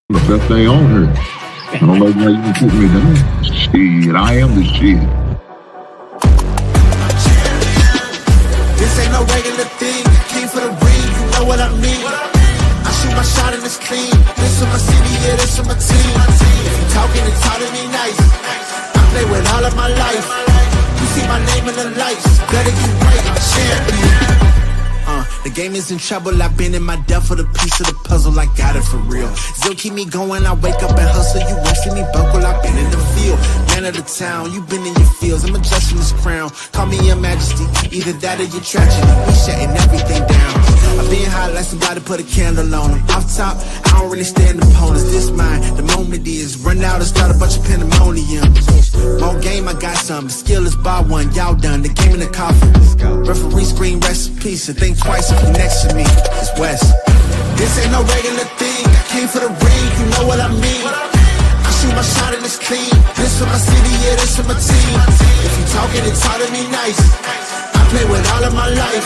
The best thing on her. I don't know why you can put me down. Shit, I am the shit. This ain't no regular thing. I came for the ring, you know what I mean. I shoot my shot and it's clean. This is my city, yeah, this is my team. If you talking and talking me nice, I play with all of my life. You see my name in the lights, better get right, I'm a champion. The game is in trouble, I've been in my depth for the piece of the puzzle, I got it for real. Still keep me going, I wake up and hustle, you won't see me buckle, I've been in the field. Man of the town, you been in your fields, I'm adjusting this crown. Call me your majesty, either that or your tragedy, we shutting everything down. I've been hot like somebody put a candle on them. Off top, I don't really stand opponents, this mine. The moment is, run out and start a bunch of pandemonium. More game, I got some, the skill is bar one, y'all done, the game in the coffin. Referee screen, rest in peace, and think twice if you next to me, it's West. This ain't no regular thing, I came for the ring, you know what I mean. I shoot my shot and it's clean, this for my city, yeah, this for my team. If you talking and talk to me nice, I play with all of my life.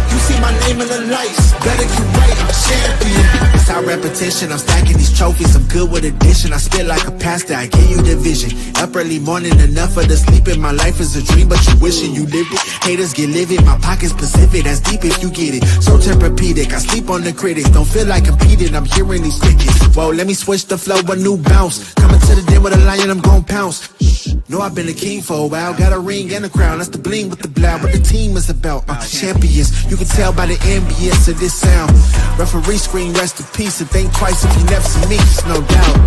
You see my name in the lights, better get right, I'm a champion. It's our repetition, I'm stacking these trophies, I'm good with addition. I spit like a pastor, I give you the vision. Up early morning, enough of the sleeping. My life is a dream, but you wishing you lived it. Haters get livid, my pocket's Pacific, that's deep if you get it. So Tempur-Pedic, I sleep on the critics. Don't feel like competing, I'm hearing these crickets. Whoa, let me switch the flow, a new bounce. Coming to the den with a lion, I'm gon' pounce. Know I've been a king for a while, got a ring and a crown. That's the bling with the blow, what the team is about. Champions, you can tell by the ambience of this sound. Referee screen, rest in peace, and think twice if you never see me, it's no doubt.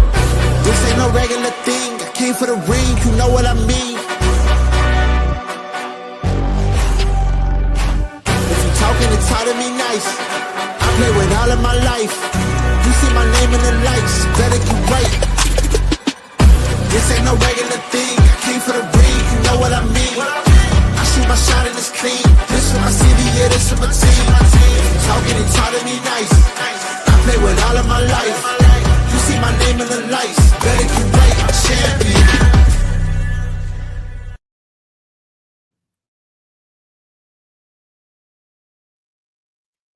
This ain't no regular thing, I came for the ring, you know what I mean. If you talking and talk to me nice, I play with all of my life. You see my name in the lights, better get right. This ain't no regular thing, I came for the ring, you know what I mean. I shoot my shot and it's clean, this for my city, yeah, this for my team. If you talking and talk to me nice, I play with all of my life. You see my name in the lights, better get right, I'm a champion.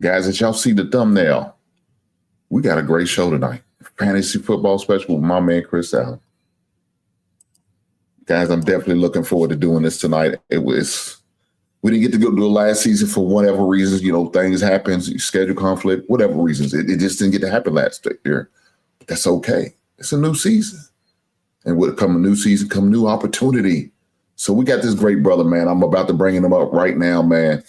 Guys, as y'all see the thumbnail, we got a great show tonight. Fantasy football special with my man Chris Allen. Guys, I'm definitely looking forward to doing this tonight. We didn't get to go to the last season for whatever reasons, things happen, schedule conflict, whatever reasons. It just didn't get to happen last year. But that's okay. It's a new season. And with come a new season, come new opportunity. So we got this great brother, man. I'm about to bring him up right now, man.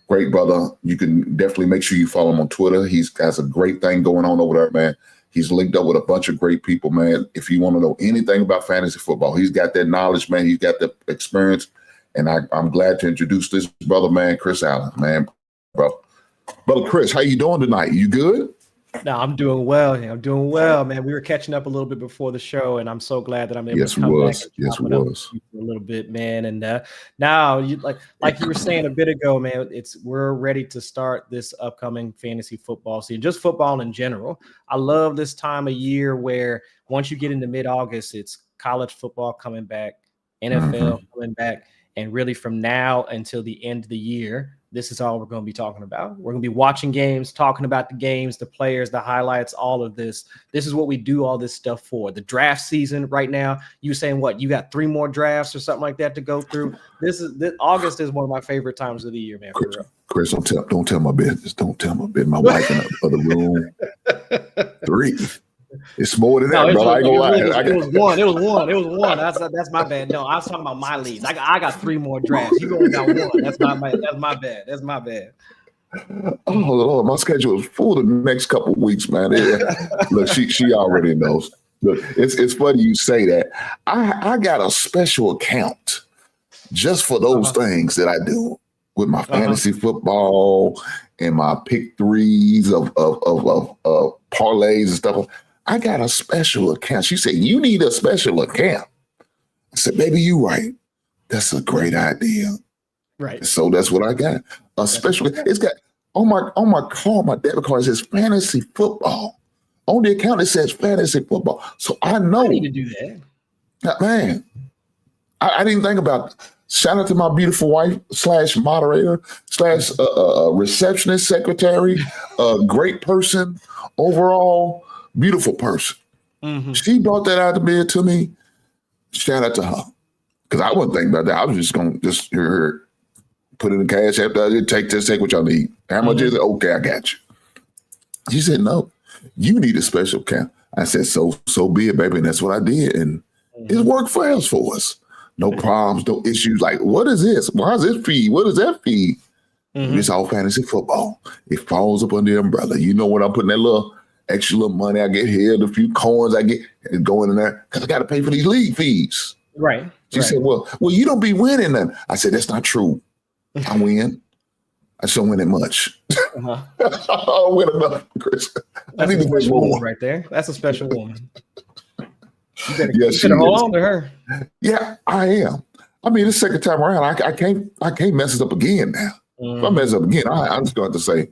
Great brother. You can definitely make sure you follow him on Twitter. He's got a great thing going on over there, man. He's linked up with a bunch of great people, man. If you want to know anything about fantasy football, he's got that knowledge, man. He's got the experience. And I'm glad to introduce this brother, man, Chris Allen, man. Brother Chris, how you doing tonight? You good? No, I'm doing well. I'm doing well, man. We were catching up a little bit before the show, and I'm so glad that I'm able to come back. Yes, we was. A little bit, man. And now, like you were saying a bit ago, man, we're ready to start this upcoming fantasy football season, just football in general. I love this time of year where once you get into mid-August, it's college football coming back, NFL coming back, and really from now until the end of the year, this is all we're going to be talking about. We're going to be watching games, talking about the games, the players, the highlights, all of this. This is what we do all this stuff for. The draft season right now, you saying what? You got 3 more drafts or something like that to go through? August is one of my favorite times of the year, man. Chris, don't tell my business. Don't tell my business. My wife in the other room. 3. It's more than that, bro. I ain't gonna lie. It was one. That's my bad. No, I was talking about my leagues. I got 3 more drafts. You only got 1. That's my bad. Oh Lord, my schedule is full the next couple of weeks, man. Look, she already knows. Look, it's funny you say that. I got a special account just for those things that I do with my fantasy football and my pick 3s of parlays and stuff. I got a special account. She said, you need a special account. I said, baby, you right. That's a great idea. Right. So that's what I got. A special, it's got on my card, my debit card, it says fantasy football. On the account, it says fantasy football. So I know. I need to do that. Man, I didn't think about it. Shout out to my beautiful wife / moderator / receptionist, secretary, great person, overall beautiful person. Mm-hmm. She brought that out of bed to me. Shout out to her. Because I wasn't thinking about that. I was just going to just put it in cash app. Take what y'all need. How much is it? Okay, I got you. She said, no, you need a special account. I said, so be it, baby. And that's what I did. And it worked for us. No problems, no issues. Like, what is this? Why is this fee? What is that fee? It's all fantasy football. It falls up under the umbrella. You know what? I'm putting that little extra little money I get here, the few coins I get, and going in there because I got to pay for these league fees. Right. She said, well, you don't be winning then. I said, that's not true. I win. I just don't win that much. I don't win enough, Chris. I need to win more. Right there. That's a special woman. You better hold on to her. Yeah, I am. I mean, the second time around, I can't mess it up again now. If I mess up again, I'm just going to say,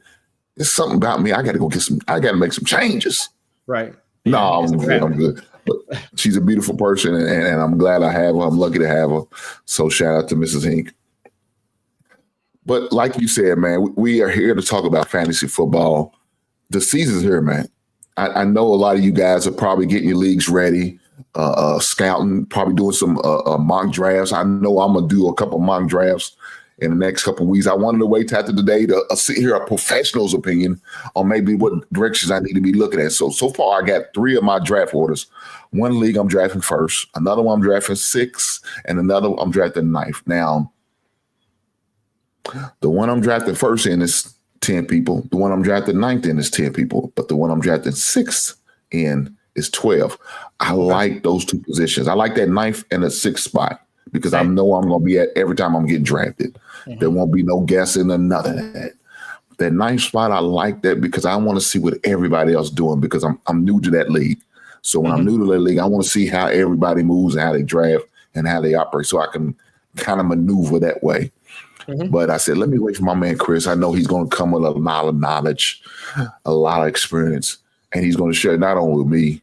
there's something about me. I got to make some changes. Right. No, I'm good. But she's a beautiful person, and I'm glad I have her. I'm lucky to have her. So shout out to Mrs. Hink. But like you said, man, we are here to talk about fantasy football. The season's here, man. I know a lot of you guys are probably getting your leagues ready, scouting, probably doing some mock drafts. I know I'm going to do a couple mock drafts in the next couple of weeks. I wanted to wait after today to hear a professional's opinion on maybe what directions I need to be looking at. So far, I got 3 of my draft orders. One league I'm drafting first, another one I'm drafting 6th, and another I'm drafting 9th. Now, the one I'm drafting first in is 10 people. The one I'm drafting 9th in is 10 people. But the one I'm drafting 6th in is 12. I like those 2 positions. I like that 9th and the 6th spot because I know I'm going to be at every time I'm getting drafted. There won't be no guessing or none of that. That 9th spot, I like that because I want to see what everybody else doing because I'm new to that league. So when I'm new to that league, I want to see how everybody moves and how they draft and how they operate so I can kind of maneuver that way. But I said, let me wait for my man, Chris. I know he's going to come with a lot of knowledge, a lot of experience, and he's going to share not only with me,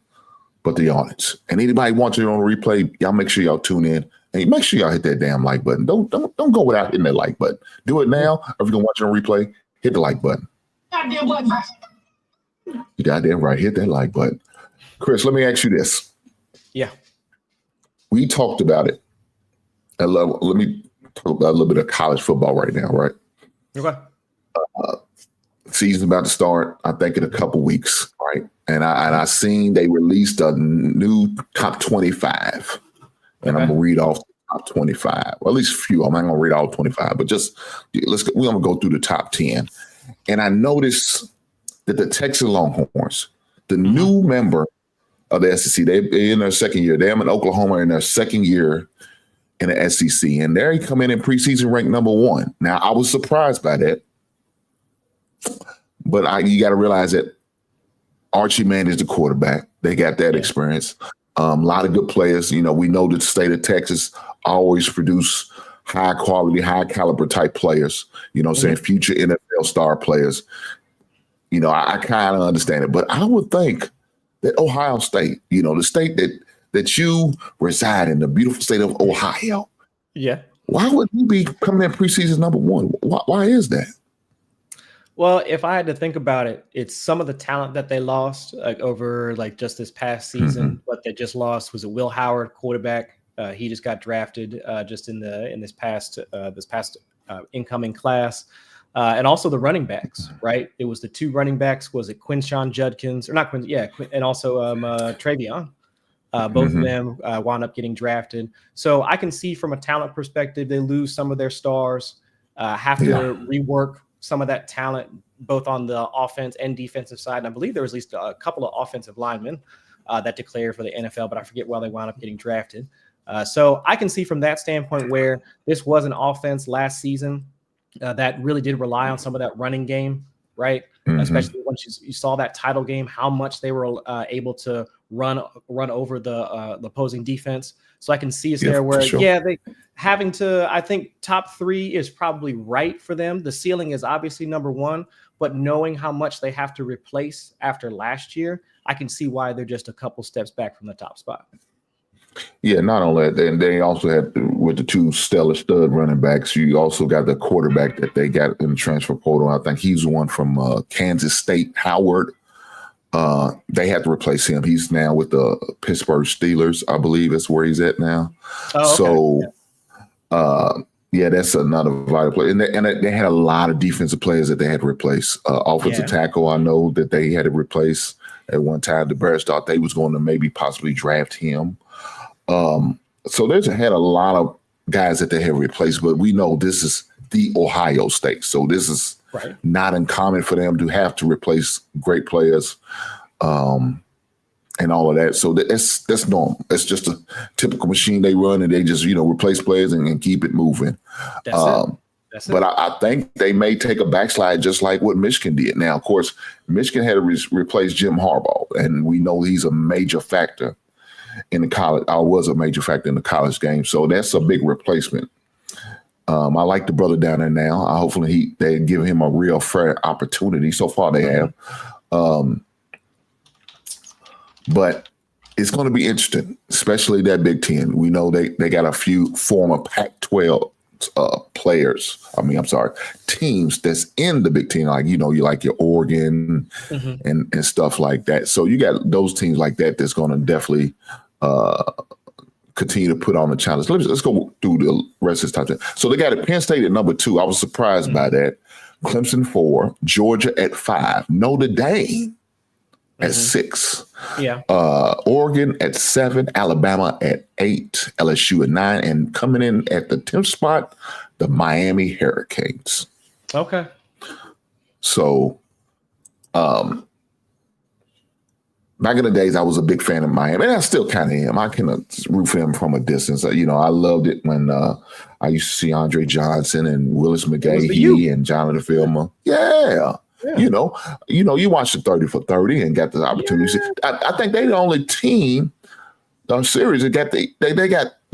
but the audience. And anybody watching it on the replay, y'all make sure y'all tune in and make sure y'all hit that damn like button. Don't go without hitting that like button. Do it now. Or if you're going to watch it on replay, hit the like button. Goddamn button. You goddamn right. Hit that like button. Chris, let me ask you this. Yeah. We talked about it. Let me talk about a little bit of college football right now, right? Okay. Season's about to start, I think, in a couple weeks, right? And I seen they released a new top 25. And I'm going to read off the top 25. Well, at least a few. I'm not going to read all 25, but we're going to go through the top 10. And I noticed that the Texas Longhorns, the new member of the SEC, they're in their second year. They're in Oklahoma in their second year in the SEC. And they come in preseason ranked number 1. Now, I was surprised by that. But you got to realize that Archie Mann is the quarterback. They got that experience. A lot of good players. You know, we know that the state of Texas always produce high quality, high caliber type players, you know what I'm saying, future NFL star players. You know, I kind of understand it. But I would think that Ohio State, you know, the state that you reside in, the beautiful state of Ohio. Yeah. Why would he be coming in preseason number 1? Why is that? Well, if I had to think about it, it's some of the talent that they lost over just this past season. What they just lost was Will Howard, quarterback. He just got drafted just in this past incoming class, and also the running backs. Right, it was the 2 running backs. Was it Quinshawn Judkins or not? And also Travion. Both of them wound up getting drafted. So I can see from a talent perspective, they lose some of their stars, have to rework some of that talent, both on the offense and defensive side. And I believe there was at least a couple of offensive linemen that declared for the NFL, but I forget why they wound up getting drafted. So I can see from that standpoint where this was an offense last season that really did rely on some of that running game, right? Especially once you saw that title game, how much they were able to run over the opposing defense. So I can see us there where, they having to, I think top 3 is probably right for them. The ceiling is obviously number 1, but knowing how much they have to replace after last year, I can see why they're just a couple steps back from the top spot. Yeah, not only that, and they also had with the 2 stellar stud running backs, you also got the quarterback that they got in the transfer portal. I think he's the one from Kansas State, Howard. They had to replace him. He's now with the Pittsburgh Steelers, I believe. That's where he's at now. Oh, okay. So, yeah, that's another vital player. And they had a lot of defensive players that they had to replace. Offensive tackle, I know that they had to replace at one time. The Bears thought they was going to maybe possibly draft him. So they had a lot of guys that they have replaced, but we know this is the Ohio State. So this is not uncommon for them to have to replace great players and all of that. So that's normal. It's just a typical machine they run, and they just, replace players and keep it moving. That's it. But I think they may take a backslide just like what Michigan did. Now, of course, Michigan had to replace Jim Harbaugh, and we know he's a major factor in the college. I was a major factor in the college game. So that's a big replacement. I like the brother down there now. Hopefully they give him a real fair opportunity. So far they have. But it's going to be interesting, especially that Big Ten. We know they got a few former Pac-12 teams that's in the Big Ten. Like, you like your Oregon and stuff like that. So you got those teams like that that's going to definitely continue to put on the challenge. Let's go through the rest of this time. So they got Penn State at number 2. I was surprised by that. Clemson 4, Georgia at 5, Notre Dame at 6. Yeah. Oregon at 7, Alabama at 8, LSU at 9, and coming in at the 10th spot, the Miami Hurricanes. Okay. So, back in the days, I was a big fan of Miami, and I still kind of am. I can root for them from a distance. I loved it when I used to see Andre Johnson and Willis McGahee and Jonathan Filmer. Yeah. You watched the 30 for 30 and got the opportunity. I think they the only team on series that got they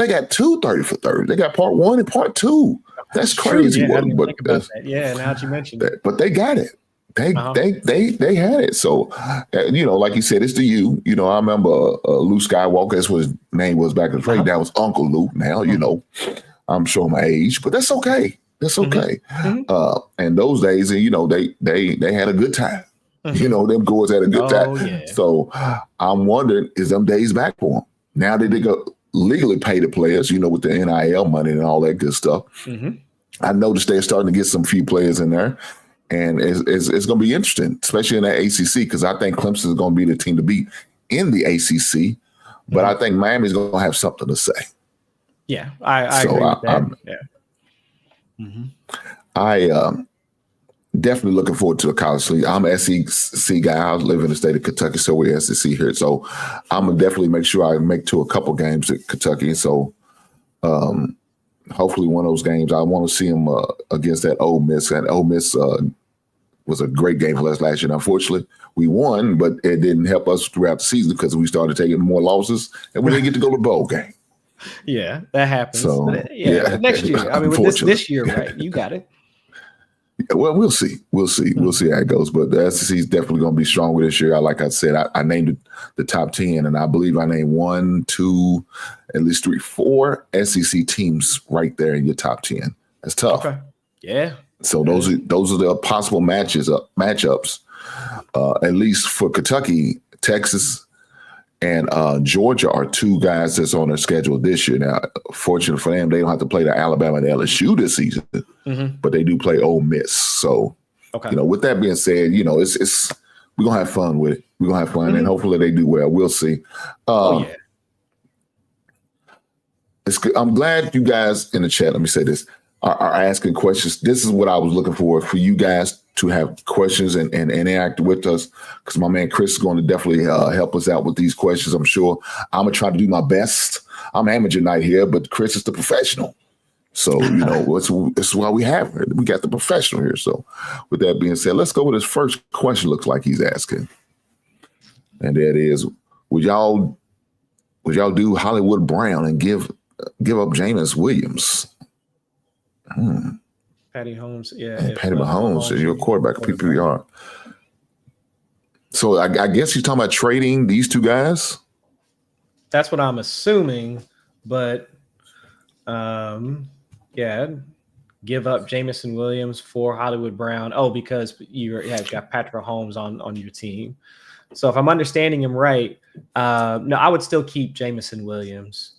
got 2 30 for 30. They got part 1 and part 2. That's crazy. Yeah, think about that. Yeah, now that you mentioned that, but they got it. They had it. So, like you said, it's the U. I remember Luke Skywalker. That's what his name was back in the day. That was Uncle Luke. Now, I'm showing my age, but that's okay. That's okay. And those days, they had a good time. Them boys had a good time. Yeah. So I'm wondering, is them days back for them? Now that they go legally pay the players, with the NIL money and all that good stuff. I noticed they're starting to get some few players in there. And it's going to be interesting, especially in that ACC, because I think Clemson is going to be the team to beat in the ACC. But I think Miami's going to have something to say. Yeah, I agree with that. I definitely looking forward to the college league. I'm an SEC guy. I live in the state of Kentucky, so we're SEC here. So I'm going to definitely make sure I make to a couple games at Kentucky. So hopefully one of those games, I want to see them against that Ole Miss. And Ole Miss was a great game for us last year. And unfortunately, we won, but it didn't help us throughout the season because we started taking more losses and we didn't get to go to the bowl game. Yeah, that happens. So, next year. I mean, with this year, right? You got it. Well, we'll see. We'll see how it goes. But the SEC is definitely going to be stronger this year. Like I said, I named the top 10, and I believe I named 1, 2, at least 3, 4 SEC teams right there in your top 10. That's tough. Okay. Yeah. So those are the possible matchups. At least for Kentucky, Texas, and Georgia are 2 guys that's on their schedule this year. Now, fortunate for them, they don't have to play the Alabama and LSU this season, but they do play Ole Miss. So, with that being said, it's we're gonna have fun with it. We're gonna have fun, and hopefully they do well. We'll see. I'm glad you guys in the chat. Let me say this. Are asking questions. This is what I was looking for you guys to have questions and interact with us, because my man Chris is going to definitely help us out with these questions. I'm sure I'm going to try to do my best. I'm amateur night here, but Chris is the professional. So, that's why we have it. We got the professional here. So with that being said, let's go with his first question. Looks like he's asking. And that is, would y'all do Hollywood Brown and give up Jameis Williams? Patty Holmes, Patty Mahomes, you're a quarterback, PPR. So I guess you're talking about trading these 2 guys? That's what I'm assuming, but give up Jameson Williams for Hollywood Brown. Oh, because you have got Patrick Holmes on your team. So if I'm understanding him right, no, I would still keep Jameson Williams.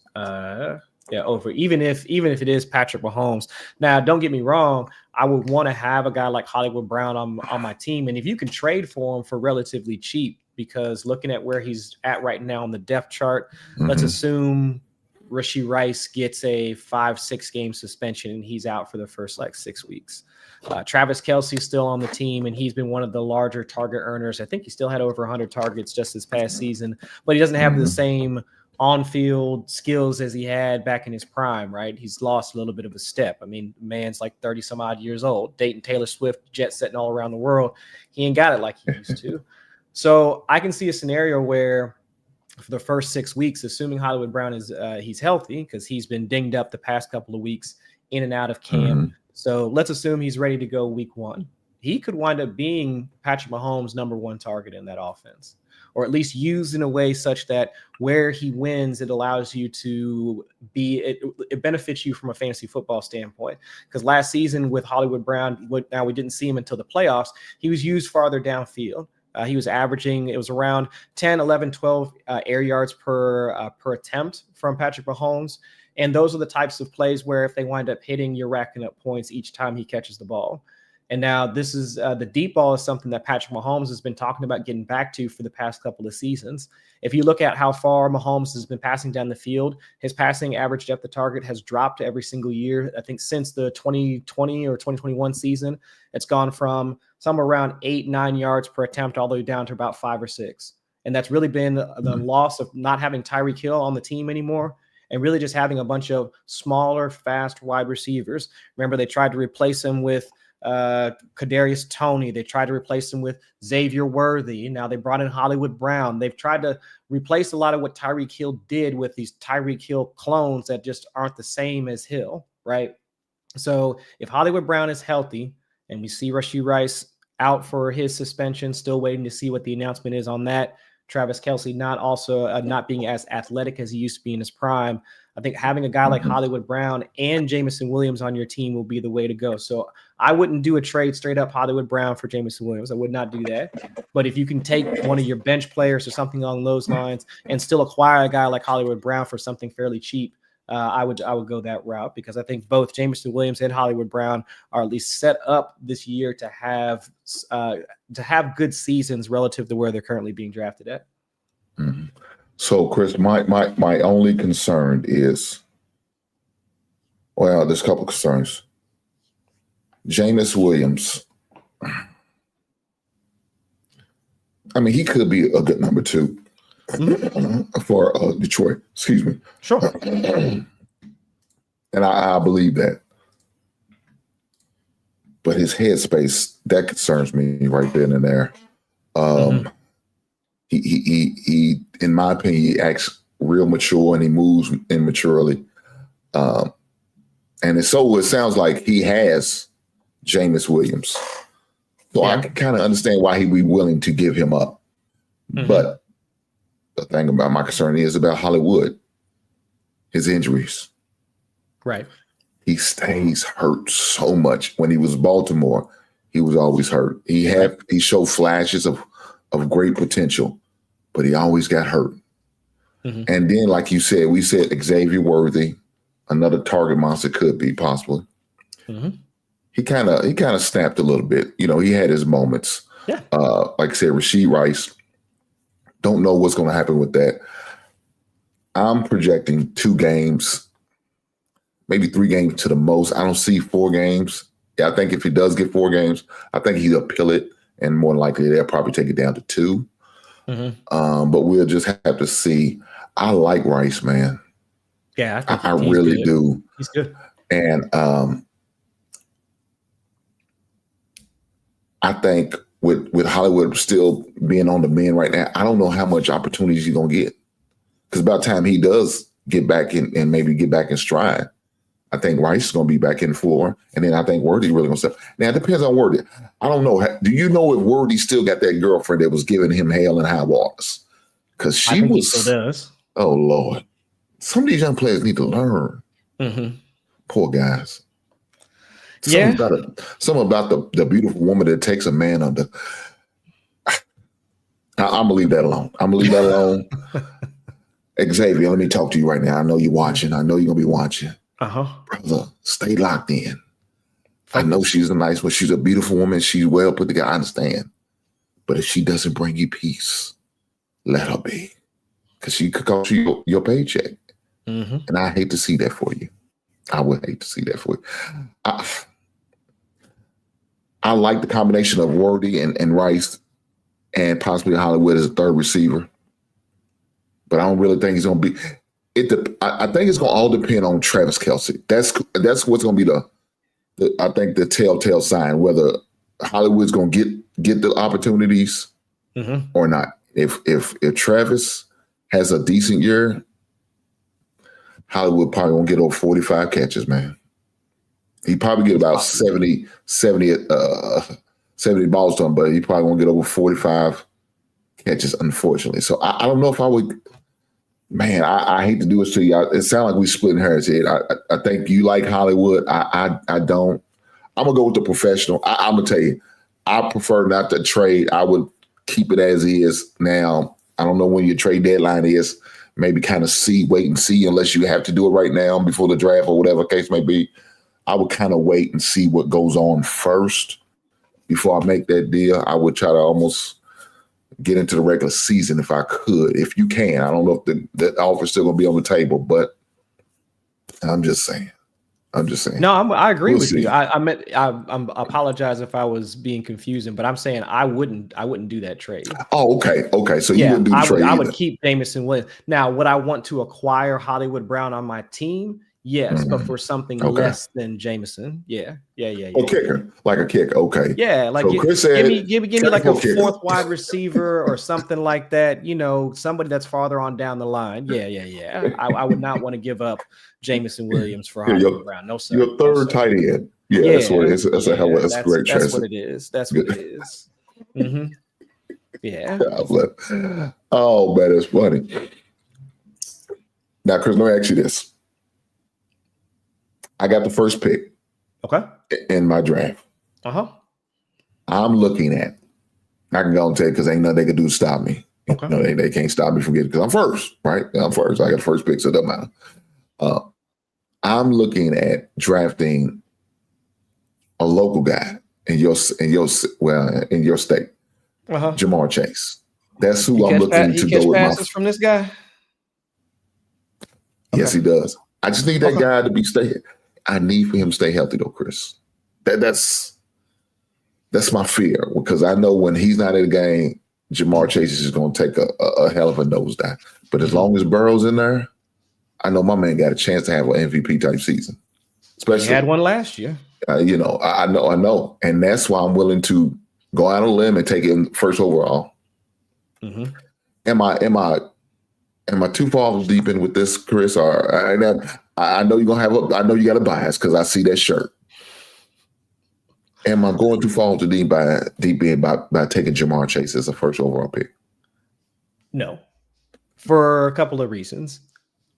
Over even if it is Patrick Mahomes. Now, don't get me wrong, I would want to have a guy like Hollywood Brown on my team, and if you can trade for him for relatively cheap, because looking at where he's at right now on the depth chart, let's assume Rashee Rice gets a 5-6 game suspension and he's out for the first 6 weeks. Travis Kelce's still on the team, and he's been one of the larger target earners. I think he still had over 100 targets just this past season, but he doesn't have the same on-field skills as he had back in his prime, right? He's lost a little bit of a step. I mean, man's 30 some odd years old, dating Taylor Swift, jet setting all around the world. He ain't got it like he used to. So I can see a scenario where for the first 6 weeks, assuming Hollywood Brown is he's healthy, because he's been dinged up the past couple of weeks in and out of camp. So let's assume he's ready to go week 1. He could wind up being Patrick Mahomes' number 1 target in that offense, or at least used in a way such that where he wins, it allows you to it benefits you from a fantasy football standpoint. Because last season with Hollywood Brown, now we didn't see him until the playoffs, he was used farther downfield. He was averaging, it was around 10, 11, 12 air yards per attempt from Patrick Mahomes. And those are the types of plays where if they wind up hitting, you're racking up points each time he catches the ball. And now this is the deep ball is something that Patrick Mahomes has been talking about getting back to for the past couple of seasons. If you look at how far Mahomes has been passing down the field, his passing average depth of target has dropped every single year. I think since the 2020 or 2021 season, it's gone from somewhere around 8-9 yards per attempt all the way down to about 5 or 6. And that's really been the loss of not having Tyreek Hill on the team anymore, and really just having a bunch of smaller, fast wide receivers. Remember, they tried to replace him with Kadarius Toney. They tried to replace him with Xavier Worthy. Now they brought in Hollywood Brown. They've tried to replace a lot of what Tyreek Hill did with these Tyreek Hill clones that just aren't the same as Hill, right? So if Hollywood Brown is healthy and we see Rashee Rice out for his suspension, still waiting to see what the announcement is on that, Travis Kelce not being as athletic as he used to be in his prime, I think having a guy like Hollywood Brown and Jameson Williams on your team will be the way to go. So I wouldn't do a trade straight up Hollywood Brown for Jameson Williams. I would not do that. But if you can take one of your bench players or something along those lines and still acquire a guy like Hollywood Brown for something fairly cheap, I would go that route, because I think both Jameson Williams and Hollywood Brown are at least set up this year to have good seasons relative to where they're currently being drafted at. So, Chris, my only concern is, well, there's a couple of concerns. Jameis Williams, I mean, he could be a good number 2 for Detroit. Excuse me. Sure. And I believe that. But his headspace, that concerns me right then and there. He in my opinion, he acts real mature and he moves immaturely. And it sounds like he has Jameis Williams. So I can kind of understand why he'd be willing to give him up. But the thing about my concern is about Hollywood, his injuries. Right. He stays hurt so much. When he was Baltimore, he was always hurt. He showed flashes of great potential, but he always got hurt. And then, like you said, we said Xavier Worthy, another target monster could be possibly. He kind of snapped a little bit. You know, he had his moments. Yeah. Like I said, Rashee Rice, don't know what's going to happen with that. I'm projecting 2 games, maybe 3 games to the most. I don't see 4 games. Yeah, I think if he does get 4 games, I think he'll appeal it, and more than likely they'll probably take it down to 2. But we'll just have to see. I like Rice, man. Yeah, I really do. He's good. And I think with Hollywood still being on the mend right now, I don't know how much opportunities he's going to get. Because by the time he does get back in and maybe get back in stride, I think Rice is going to be back in floor. And then I think Worthy's really going to step. Now, it depends on Worthy. I don't know. Do you know if Worthy still got that girlfriend that was giving him hell and high waters? Because she was. He still does. Oh, Lord. Some of these young players need to learn. Poor guys. Something about the beautiful woman that takes a man under. I'm gonna leave that alone. Xavier, let me talk to you right now. I know you're watching. I know you're gonna be watching. Brother, stay locked in. I know she's a nice one. She's a beautiful woman. She's well put together. I understand. But if she doesn't bring you peace, let her be. Because she could cost you your paycheck. And I hate to see that for you. I would hate to see that for you. I like the combination of Worthy and Rice and possibly Hollywood as a third receiver. But I don't really think he's going to be. I think it's going to all depend on Travis Kelce. That's what's going to be I think the telltale sign, whether Hollywood's going to get the opportunities or not. If Travis has a decent year, Hollywood probably won't get over 45 catches, man. He probably get about 70 balls to him, but he probably won't get over 45 catches, unfortunately. So I don't know if I would. Man, I hate to do this to you. It sounds like we splitting hairs here. I think you like Hollywood. I don't. I'm gonna go with the professional. I'm gonna tell you, I prefer not to trade. I would keep it as is. Now, I don't know when your trade deadline is. Maybe kind of wait and see, unless you have to do it right now before the draft or whatever case may be. I would kind of wait and see what goes on first before I make that deal. I would try to almost get into the regular season if I could, if you can. I don't know if the offer's still going to be on the table, but I'm just saying. No, I agree with you. I apologize if I was being confusing, but I'm saying I wouldn't do that trade. Oh, okay. So you wouldn't do the trade. I would keep Jameson Williams. Now, would I want to acquire Hollywood Brown on my team? Yes, but for something less than Jameson. Yeah. Kicker, like a kick. Okay. Yeah, like so Chris said, give me like a fourth wide receiver or something like that. You know, somebody that's farther on down the line. Yeah. I would not want to give up Jameson Williams for Hollywood Brown. No, sir. Your third tight end. Yeah, that's what it is. That's a hell of a great chance. That's what it is. That's what it is. Yeah. Oh man, it's funny. Now, Chris, let me ask you this. I got the first pick. Okay. In my draft. I'm looking at. I can go and tell you because ain't nothing they can do to stop me. Okay. No, they can't stop me from getting because I'm first, right? I'm first. I got the first pick, so it doesn't matter. I'm looking at drafting a local guy in your state. Jamar Chase. That's who I'm looking to go with. Passes from this guy. Yes, he does. I just need that guy to stay. I need for him to stay healthy, though, Chris. That's my fear because I know when he's not in the game, Jamar Chase is going to take a hell of a nosedive. But as long as Burrow's in there, I know my man got a chance to have an MVP type season. Especially he had one last year. I know, and that's why I'm willing to go out on a limb and take it first overall. Am I too far deep in with this, Chris? Or I know you're gonna have. I know you got a bias because I see that shirt. Am I going too far deep in by taking Jamar Chase as a first overall pick? No, for a couple of reasons.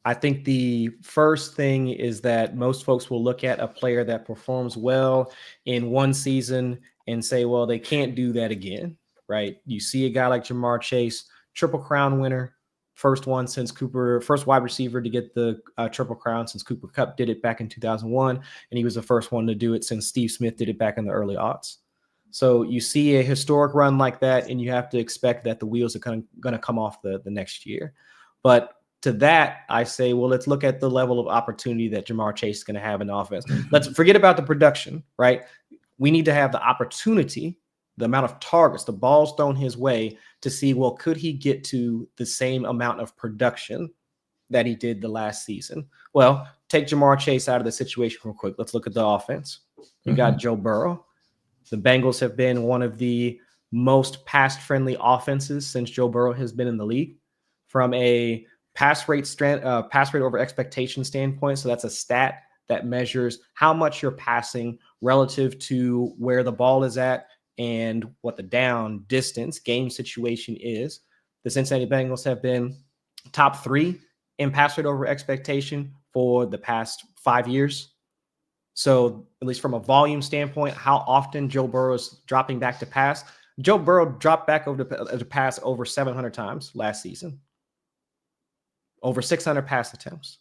I think the first thing is that most folks will look at a player that performs well in one season and say, well, they can't do that again, right? You see a guy like Jamar Chase, Triple Crown winner. First wide receiver to get the Triple Crown since Cooper Kupp did it back in 2001. And he was the first one to do it since Steve Smith did it back in the early aughts. So you see a historic run like that, and you have to expect that the wheels are going to come off the next year. But to that, I say, well, let's look at the level of opportunity that Jamar Chase is going to have in offense. Let's forget about the production, right? We need to have the opportunity, the amount of targets, the balls thrown his way to see, well, could he get to the same amount of production that he did the last season? Well, take Jamar Chase out of the situation real quick. Let's look at the offense. You got Joe Burrow. The Bengals have been one of the most pass-friendly offenses since Joe Burrow has been in the league from a pass rate over expectation standpoint. So that's a stat that measures how much you're passing relative to where the ball is at and what the down distance game situation is. The Cincinnati Bengals have been top 3 in pass rate over expectation for the past 5 years. So at least from a volume standpoint, how often Joe Burrow is dropping back to pass, Joe Burrow dropped back over the pass over 700 times last season. Over 600 pass attempts.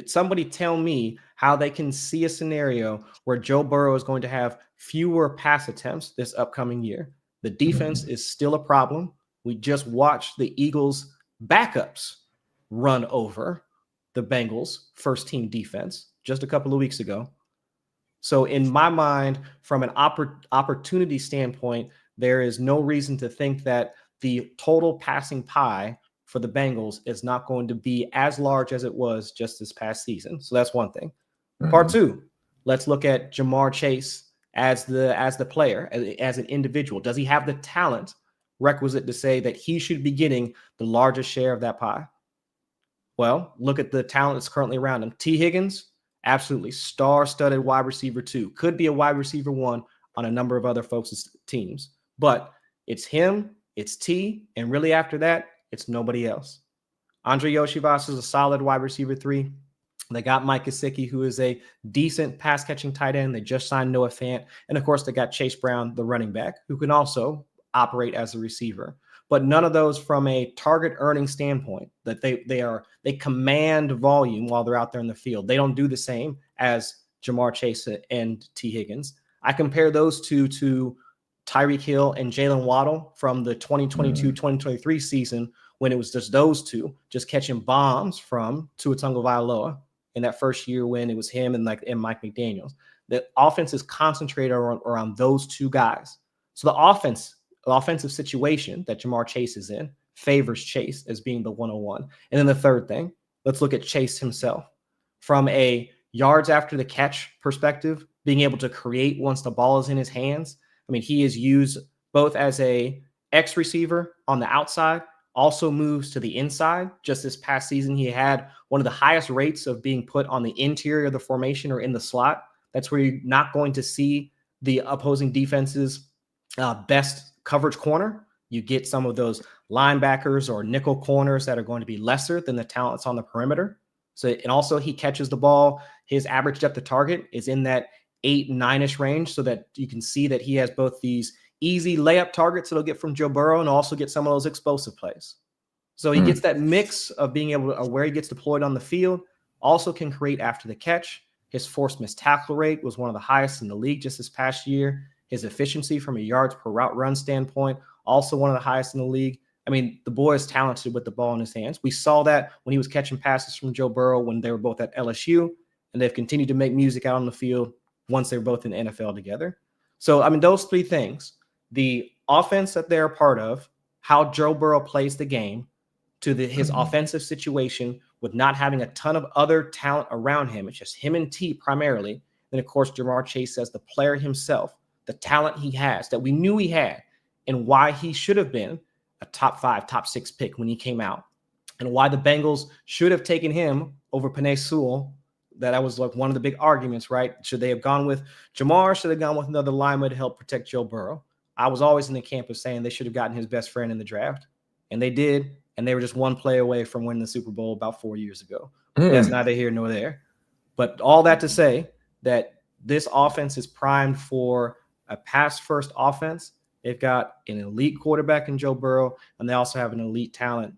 Somebody tell me how they can see a scenario where Joe Burrow is going to have fewer pass attempts this upcoming year. The defense is still a problem. We just watched the Eagles' backups run over the Bengals' first team defense just a couple of weeks ago. So in my mind, from an opportunity standpoint, there is no reason to think that the total passing pie for the Bengals is not going to be as large as it was just this past season. So that's one thing. Part two, let's look at Jamar Chase as the player, as an individual. Does he have the talent requisite to say that he should be getting the largest share of that pie? Well, look at the talent that's currently around him. T. Higgins, absolutely star-studded wide receiver 2. Could be a wide receiver 1 on a number of other folks' teams. But it's him, it's T, and really after that, it's nobody else. Andre Yoshivas is a solid wide receiver 3. They got Mike Gesicki, who is a decent pass-catching tight end. They just signed Noah Fant. And, of course, they got Chase Brown, the running back, who can also operate as a receiver. But none of those from a target earning standpoint, that they command volume while they're out there in the field. They don't do the same as Jamar Chase and T. Higgins. I compare those two to Tyreek Hill and Jalen Waddle from the 2022-2023 season, when it was just those two just catching bombs from Tua Tagovailoa in that first year when it was him and Mike McDaniels. The offense is concentrated around those two guys. So the offensive situation that Jamar Chase is in favors Chase as being the 101. And then the third thing, let's look at Chase himself. From a yards after the catch perspective, being able to create once the ball is in his hands. I mean, he is used both as a X receiver on the outside, also moves to the inside. Just this past season, he had one of the highest rates of being put on the interior of the formation or in the slot. That's where you're not going to see the opposing defense's best coverage corner. You get some of those linebackers or nickel corners that are going to be lesser than the talents on the perimeter. So, and also he catches the ball. His average depth of target is in that 8-9-ish range, so that you can see that he has both these easy layup targets that he'll get from Joe Burrow and also get some of those explosive plays. So he gets that mix of being able to, where he gets deployed on the field, also can create after the catch. His forced missed tackle rate was one of the highest in the league just this past year. His efficiency from a yards per route run standpoint, also one of the highest in the league. I mean, the boy is talented with the ball in his hands. We saw that when he was catching passes from Joe Burrow when they were both at LSU, and they've continued to make music out on the field once they're both in the NFL together. So, I mean, those three things, the offense that they're a part of, how Joe Burrow plays the game, to his offensive situation with not having a ton of other talent around him. It's just him and T primarily. Then, of course, Jamar Chase as the player himself, the talent he has that we knew he had, and why he should have been a top 5, top 6 pick when he came out, and why the Bengals should have taken him over Penei Sewell. That was like one of the big arguments, right? Should they have gone with Jamar? Should they have gone with another lineman to help protect Joe Burrow? I was always in the camp of saying they should have gotten his best friend in the draft, and they did. And they were just one play away from winning the Super Bowl about 4 years ago. That's neither here nor there. But all that to say that this offense is primed for a pass-first offense. They've got an elite quarterback in Joe Burrow, and they also have an elite talent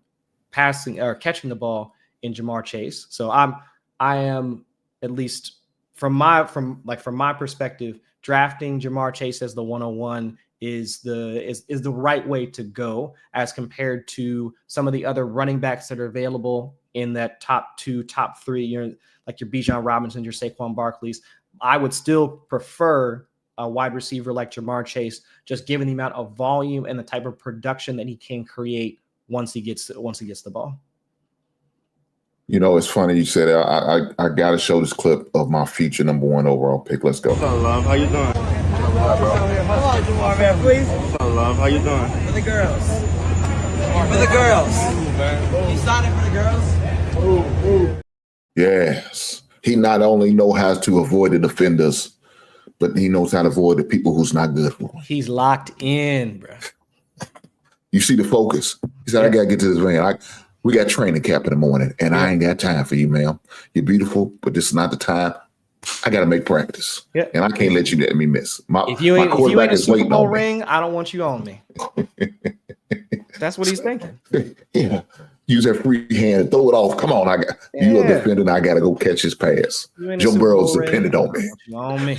passing or catching the ball in Jamar Chase. So I am, at least from my perspective, drafting Jamar Chase as the 101 is the right way to go as compared to some of the other running backs that are available in that top 2, top 3, like your Bijan Robinson, your Saquon Barkleys. I would still prefer a wide receiver like Jamar Chase, just given the amount of volume and the type of production that he can create once he gets the ball. You know, it's funny you said that. I got to show this clip of my future number 1 overall pick. Let's go. What's up, love? How you doing? Hold on, Jamar, man, please. What's up, love? How you doing? For the girls. For the girls. You signed it for the girls? Yes. He not only know how to avoid the defenders, but he knows how to avoid the people who's not good for him. He's locked in, bro. You see the focus. He said, I got to get to this van. We got training camp in the morning, and I ain't got time for you, ma'am. You're beautiful, but this is not the time. I got to make practice. Yeah. And I can't let you let me miss. If you ain't a Super waiting Bowl on me. ring, I don't want you on me. That's what he's thinking. Yeah. Use that free hand and throw it off. Come on, you are defending. I got to go catch his pass. Joe Burrow's dependent on me. On me.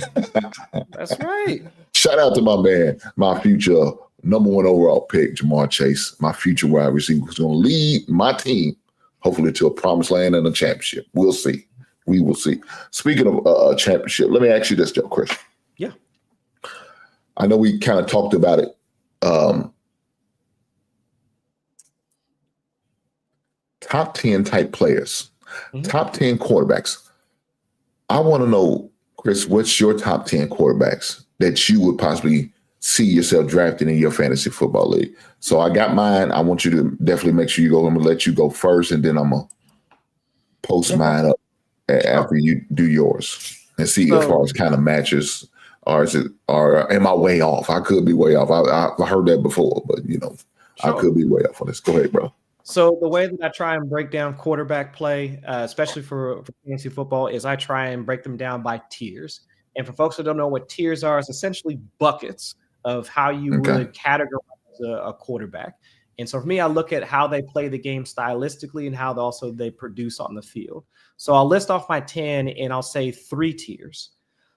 That's right. Shout out to my man, my future number 1 overall pick, Jamar Chase, my future wide receiver, who's going to lead my team, hopefully, to a promised land and a championship. We'll see. We will see. Speaking of championship, let me ask you this, Joe Chris. Yeah. I know we kind of talked about it. Top 10 type players, top 10 quarterbacks. I want to know, Chris, what's your top 10 quarterbacks that you would possibly see yourself drafting in your fantasy football league? So I got mine. I want you to definitely make sure you go. I'm going to let you go first, and then I'm going to post mine up after you do yours and see as far as kind of matches, or am I way off? I could be way off. I heard that before, but I could be way off on this. Go ahead, bro. So the way that I try and break down quarterback play, especially for fantasy football, is I try and break them down by tiers. And for folks that don't know what tiers are, it's essentially buckets of how you would categorize a quarterback. And so for me, I look at how they play the game stylistically and how they produce on the field. So I'll list off my 10 and I'll say 3 tiers.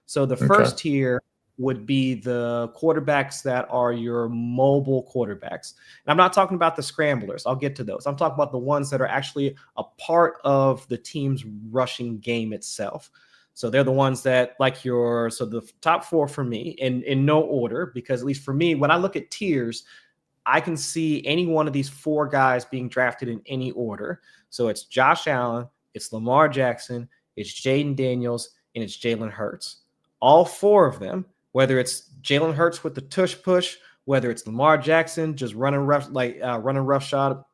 So the first tier would be the quarterbacks that are your mobile quarterbacks. And I'm not talking about the scramblers. I'll get to those. I'm talking about the ones that are actually a part of the team's rushing game itself. So they're the ones that so the top 4 for me in no order, because at least for me, when I look at tiers, I can see any one of these 4 guys being drafted in any order. So it's Josh Allen, it's Lamar Jackson, it's Jaden Daniels, and it's Jalen Hurts. All 4 of them, whether it's Jalen Hurts with the tush push, whether it's Lamar Jackson just running roughshod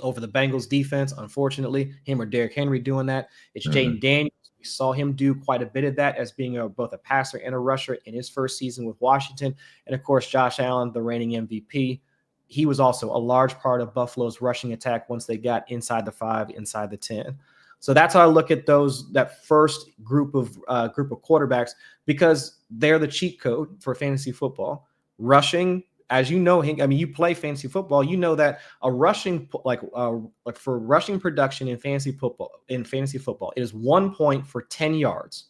over the Bengals defense, unfortunately, him or Derrick Henry doing that. It's Jaden Daniels. We saw him do quite a bit of that as being both a passer and a rusher in his first season with Washington. And of course, Josh Allen, the reigning MVP. He was also a large part of Buffalo's rushing attack once they got inside the 5, inside the 10. So that's how I look at that first group of quarterbacks, because they're the cheat code for fantasy football. Rushing, as you know, you play fantasy football, you know that a rushing for rushing production in fantasy football, it is 1 point for 10 yards.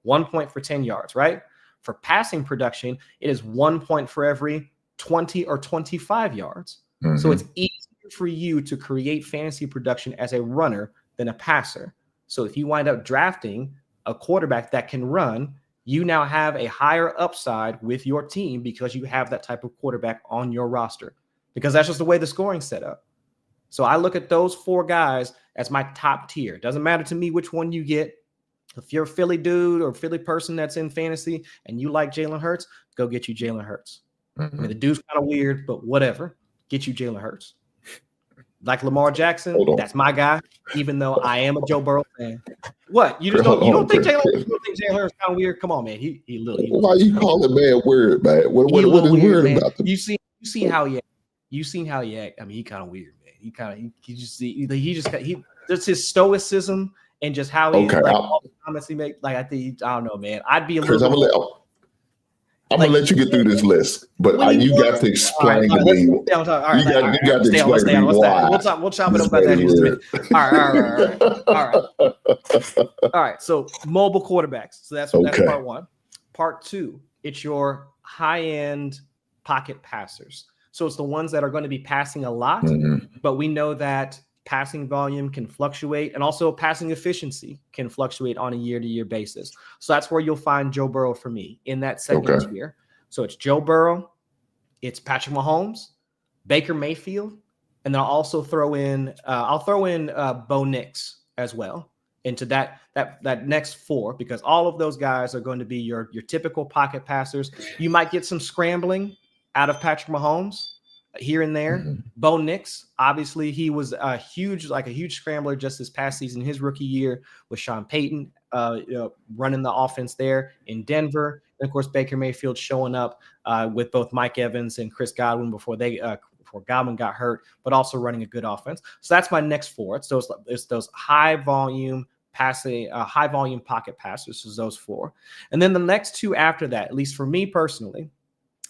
1 point for 10 yards, right? For passing production, it is 1 point for every 20 or 25 yards. So it's easier for you to create fantasy production as a runner than a passer. So if you wind up drafting a quarterback that can run, you now have a higher upside with your team because you have that type of quarterback on your roster, because that's just the way the scoring's set up. So I look at those 4 guys as my top tier. Doesn't matter to me which one you get. If you're a Philly dude or Philly person that's in fantasy and you like Jalen Hurts, go get you Jalen Hurts. I mean, the dude's kind of weird, but whatever. Get you Jalen Hurts. Like Lamar Jackson, that's my guy, even though I am a Joe Burrow fan. What? You don't think Jalen Hurts kind of weird? Come on, man. He literally. Why you call it man weird, man? What is weird about him? You seen how he act. You seen how he act. I mean, he kind of weird, man. He just his stoicism and just how he all the comments he make. I don't know, man. I'd be a little. I'm gonna let you get through this list, but you got to explain to me. You got to explain to me why. We'll chop it up about that in just a minute. All right. So mobile quarterbacks. So that's part 1. Part 2, it's your high-end pocket passers. So it's the ones that are going to be passing a lot, but we know that passing volume can fluctuate, and also passing efficiency can fluctuate on a year-to-year basis. So that's where you'll find Joe Burrow for me in that second tier. So it's Joe Burrow, it's Patrick Mahomes, Baker Mayfield, and then I'll also throw in Bo Nix as well into that next 4, because all of those guys are going to be your typical pocket passers. You might get some scrambling out of Patrick Mahomes here and there. Bo Nix, obviously, he was a huge scrambler just this past season, his rookie year with Sean Payton running the offense there in Denver. And of course, Baker Mayfield showing up with both Mike Evans and Chris Godwin before Godwin got hurt, but also running a good offense. So that's my next 4. So it's those high volume passing high volume pocket passers. So those 4. And then the next 2 after that, at least for me personally,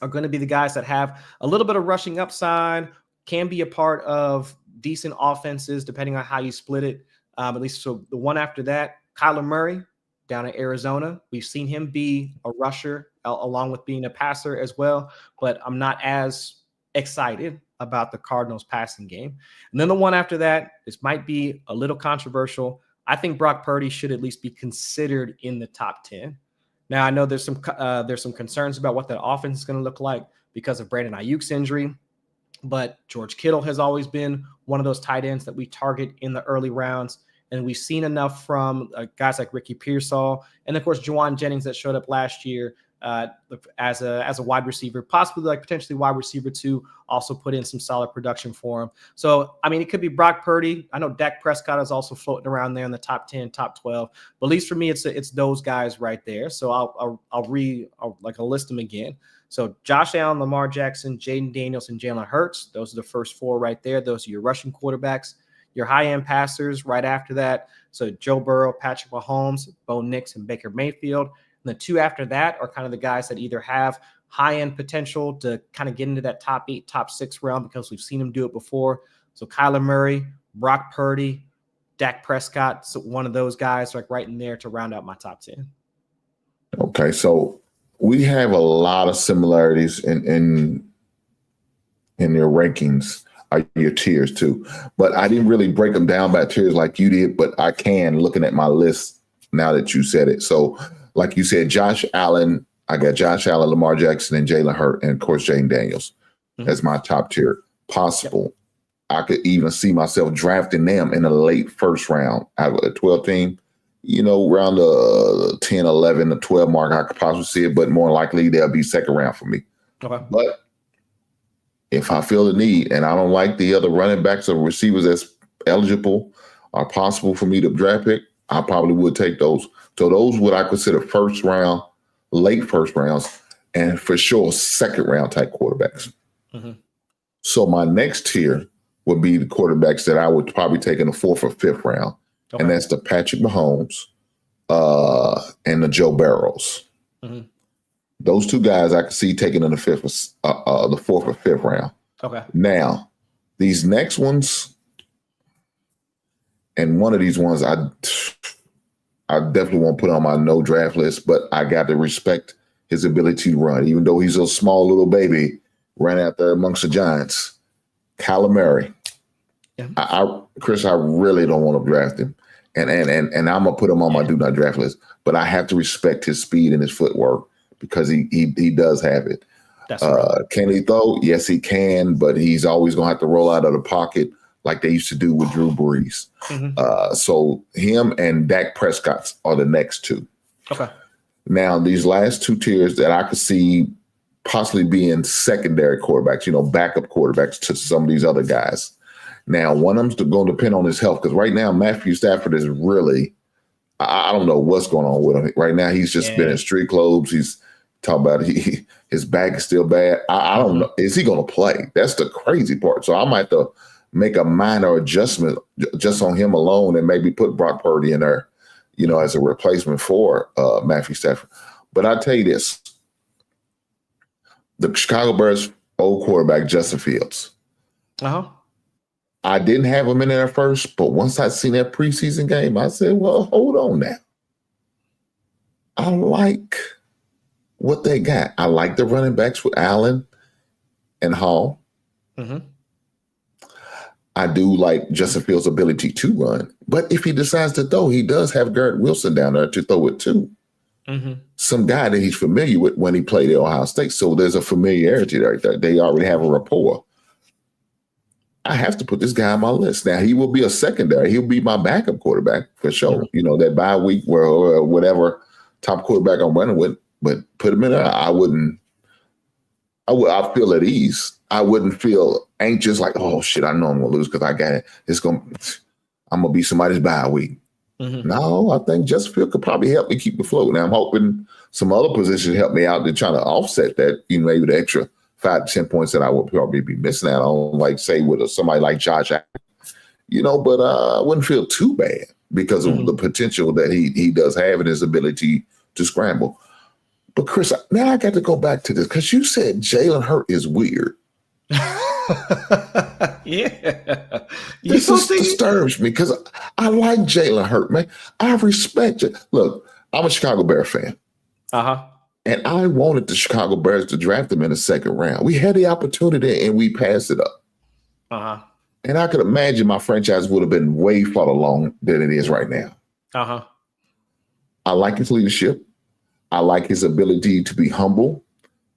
are going to be the guys that have a little bit of rushing upside, can be a part of decent offenses, depending on how you split it. At least so the one after that, Kyler Murray down in Arizona. We've seen him be a rusher along with being a passer as well, but I'm not as excited about the Cardinals passing game. And then the one after that, this might be a little controversial. I think Brock Purdy should at least be considered in the top 10. Now, I know there's some concerns about what that offense is going to look like because of Brandon Ayuk's injury, but George Kittle has always been one of those tight ends that we target in the early rounds. And we've seen enough from guys like Ricky Pearsall and, of course, Juwan Jennings that showed up last year as a wide receiver, possibly like potentially wide receiver 2, also put in some solid production for him. So, I mean, it could be Brock Purdy. I know Dak Prescott is also floating around there in the top 10, top 12. But at least for me, it's those guys right there. So I'll list them again. So Josh Allen, Lamar Jackson, Jaden Daniels, and Jalen Hurts. Those are the first 4 right there. Those are your rushing quarterbacks. Your high-end passers right after that. So Joe Burrow, Patrick Mahomes, Bo Nix, and Baker Mayfield. And the 2 after that are kind of the guys that either have high-end potential to kind of get into that top 8, top 6 realm because we've seen them do it before. So Kyler Murray, Brock Purdy, Dak Prescott, so one of those guys like right in there to round out my top 10. Okay, so we have a lot of similarities in your rankings. Your tiers too, but I didn't really break them down by tiers like you did, but I can looking at my list now that you said it. So like you said, Josh Allen, I got Josh Allen, Lamar Jackson, and Jalen Hurts, and of course, Jaden Daniels as my top tier. Possible. Yep. I could even see myself drafting them in the late first round out of a 12 team, around the 10, 11, the 12 mark. I could possibly see it, but more likely they'll be second round for me. Okay. But if I feel the need and I don't like the other running backs or receivers that's eligible or possible for me to draft pick, I probably would take those. So those would I consider first round, late first rounds, and for sure second round type quarterbacks. Mm-hmm. So my next tier would be the quarterbacks that I would probably take in the 4th or 5th round. Okay. And that's the Patrick Mahomes and the Joe Burrows. Mm-hmm. Those 2 guys I could see taking in the 4th or 5th round. Okay. Now, these next ones, and one of these ones I definitely won't put on my no draft list, but I got to respect his ability to run, even though he's a small little baby, ran out there amongst the giants. Kyler Murray. Yeah. Chris, I really don't want to draft him, and I'm gonna put him on my do not draft list, but I have to respect his speed and his footwork. Because he does have it. That's right. Can he throw? Yes, he can, but he's always going to have to roll out of the pocket like they used to do with Drew Brees. Mm-hmm. So him and Dak Prescott are the next 2. Okay. Now, these last 2 tiers that I could see possibly being secondary quarterbacks, backup quarterbacks to some of these other guys. Now, one of them's going to depend on his health because right now Matthew Stafford is really – I don't know what's going on with him. Right now, he's just been in street clothes. He's talking about his back is still bad. I don't know. Is he going to play? That's the crazy part. So I might have to make a minor adjustment just on him alone and maybe put Brock Purdy in there, as a replacement for Matthew Stafford. But I'll tell you this. The Chicago Bears old quarterback, Justin Fields. Uh-huh. I didn't have him in there first, but once I seen that preseason game, I said, well, hold on now. I like what they got. I like the running backs with Allen and Hall. Mm-hmm. I do like Justin Fields' ability to run. But if he decides to throw, he does have Garrett Wilson down there to throw it to. Mm-hmm. Some guy that he's familiar with when he played at Ohio State. So there's a familiarity there. They already have a rapport. I have to put this guy on my list. Now, he will be a secondary. He'll be my backup quarterback for sure. Mm-hmm. That bye week or whatever top quarterback I'm running with, but put him in there. I feel at ease. I wouldn't feel anxious like, oh, shit, I know I'm going to lose because I got it. I'm going to be somebody's bye week. Mm-hmm. No, I think Justin Field could probably help me keep afloat. Now, I'm hoping some other positions help me out to try to offset that, maybe the extra 5 to 10 points that I would probably be missing out on, like say with somebody like Josh, but I wouldn't feel too bad. because of the potential that he does have and his ability to scramble. But Chris, now I got to go back to this because you said Jalen Hurts is weird. Yeah. This disturbs me because I like Jalen Hurts, man. I respect it. Look, I'm a Chicago Bears fan. And I wanted the Chicago Bears to draft him in the second round. We had the opportunity and we passed it up. And I could imagine my franchise would have been way farther along than it is right now. I like his leadership. I like his ability to be humble.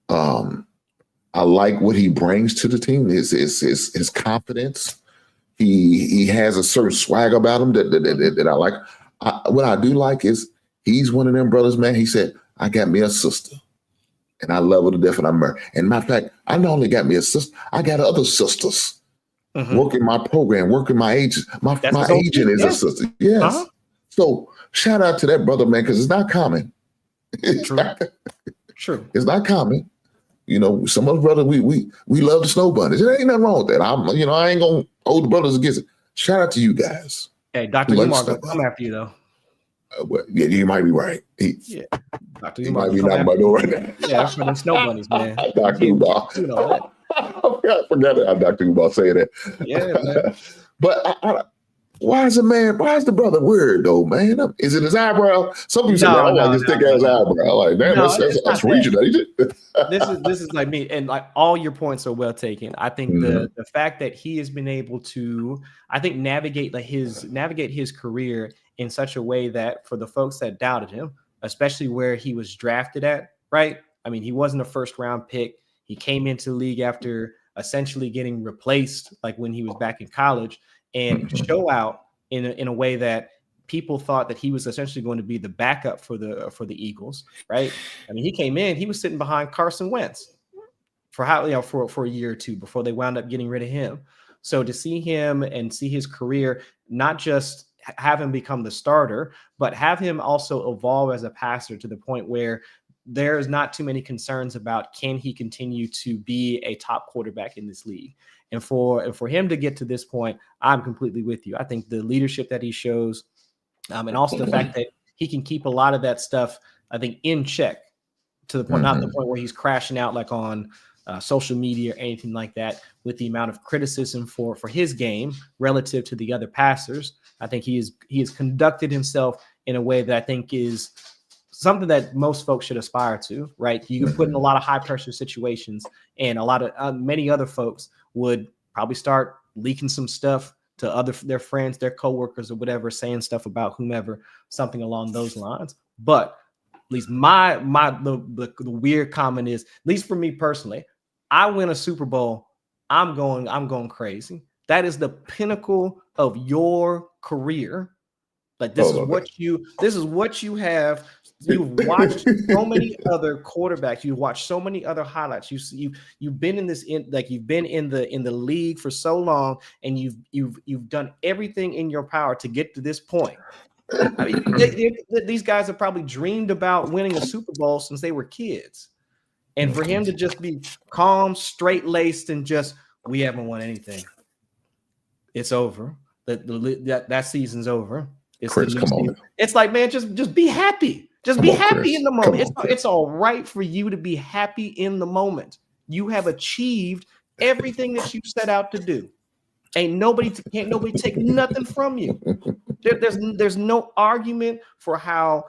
I like what he brings to the team, his confidence. He has a certain swag about him that I like. What I do like is he's one of them brothers, man. He said, I got me a sister. And I love her to death and I'm married. And matter of fact, I not only got me a sister, I got other sisters working my program, working my agent. My agent is a sister. Yes. So shout out to that brother, man, because it's not common. True. It's not common. You know, some of the brothers, we love the snow bunnies. There ain't nothing wrong with that. I ain't gonna hold the brothers against it. Shout out to you guys. Hey, Dr. Umar gonna come after you though. Well, yeah, you might be right. Dr. He might be knocking my door right now. Yeah, that's for the snow bunnies, man. Dr. Umar. I forgot that Dr. Umar saying that. Yeah, man. But why is the brother weird though, man? Is it his eyebrow? Some people say, I like his thick ass eyebrow. Like, man, that's reaching. This is like me, and like all your points are well taken. I think the fact that he has been able to, I think, navigate his career in such a way that for the folks that doubted him, especially where he was drafted at, right? I mean, he wasn't a first round pick. He came into the league after essentially getting replaced, like when he was back in college, and show out in a way that people thought that he was essentially going to be the backup for the Eagles, right? I mean, he came in, he was sitting behind Carson Wentz for a year or two before they wound up getting rid of him. So to see him and see his career, not just have him become the starter, but have him also evolve as a passer to the point where there's not too many concerns about can he continue to be a top quarterback in this league. And for him to get to this point, I'm completely with you. I think the leadership that he shows, and also the fact that he can keep a lot of that stuff, I think, in check to the point, not the point where he's crashing out like on social media or anything like that, with the amount of criticism for his game relative to the other passers. I think he has conducted himself in a way that I think is something that most folks should aspire to, right? You can put in a lot of high pressure situations, and a lot of many other folks would probably start leaking some stuff to their friends, their coworkers or whatever, saying stuff about whomever, something along those lines. But at least the weird comment is, at least for me personally, I win a Super Bowl, I'm going crazy. That is the pinnacle of your career. Like this is what you have. You've watched so many other quarterbacks. You've watched so many other highlights. You've been in the league for so long, and you've done everything in your power to get to this point. I mean, these guys have probably dreamed about winning a Super Bowl since they were kids, and for him to just be calm, straight-laced, and just, we haven't won anything. It's over. That season's over. It's Chris, come on. It's like, man, just be happy. Just be happy in the moment. It's all right for you to be happy in the moment. You have achieved everything that you set out to do. Can't nobody take nothing from you. There's no argument for how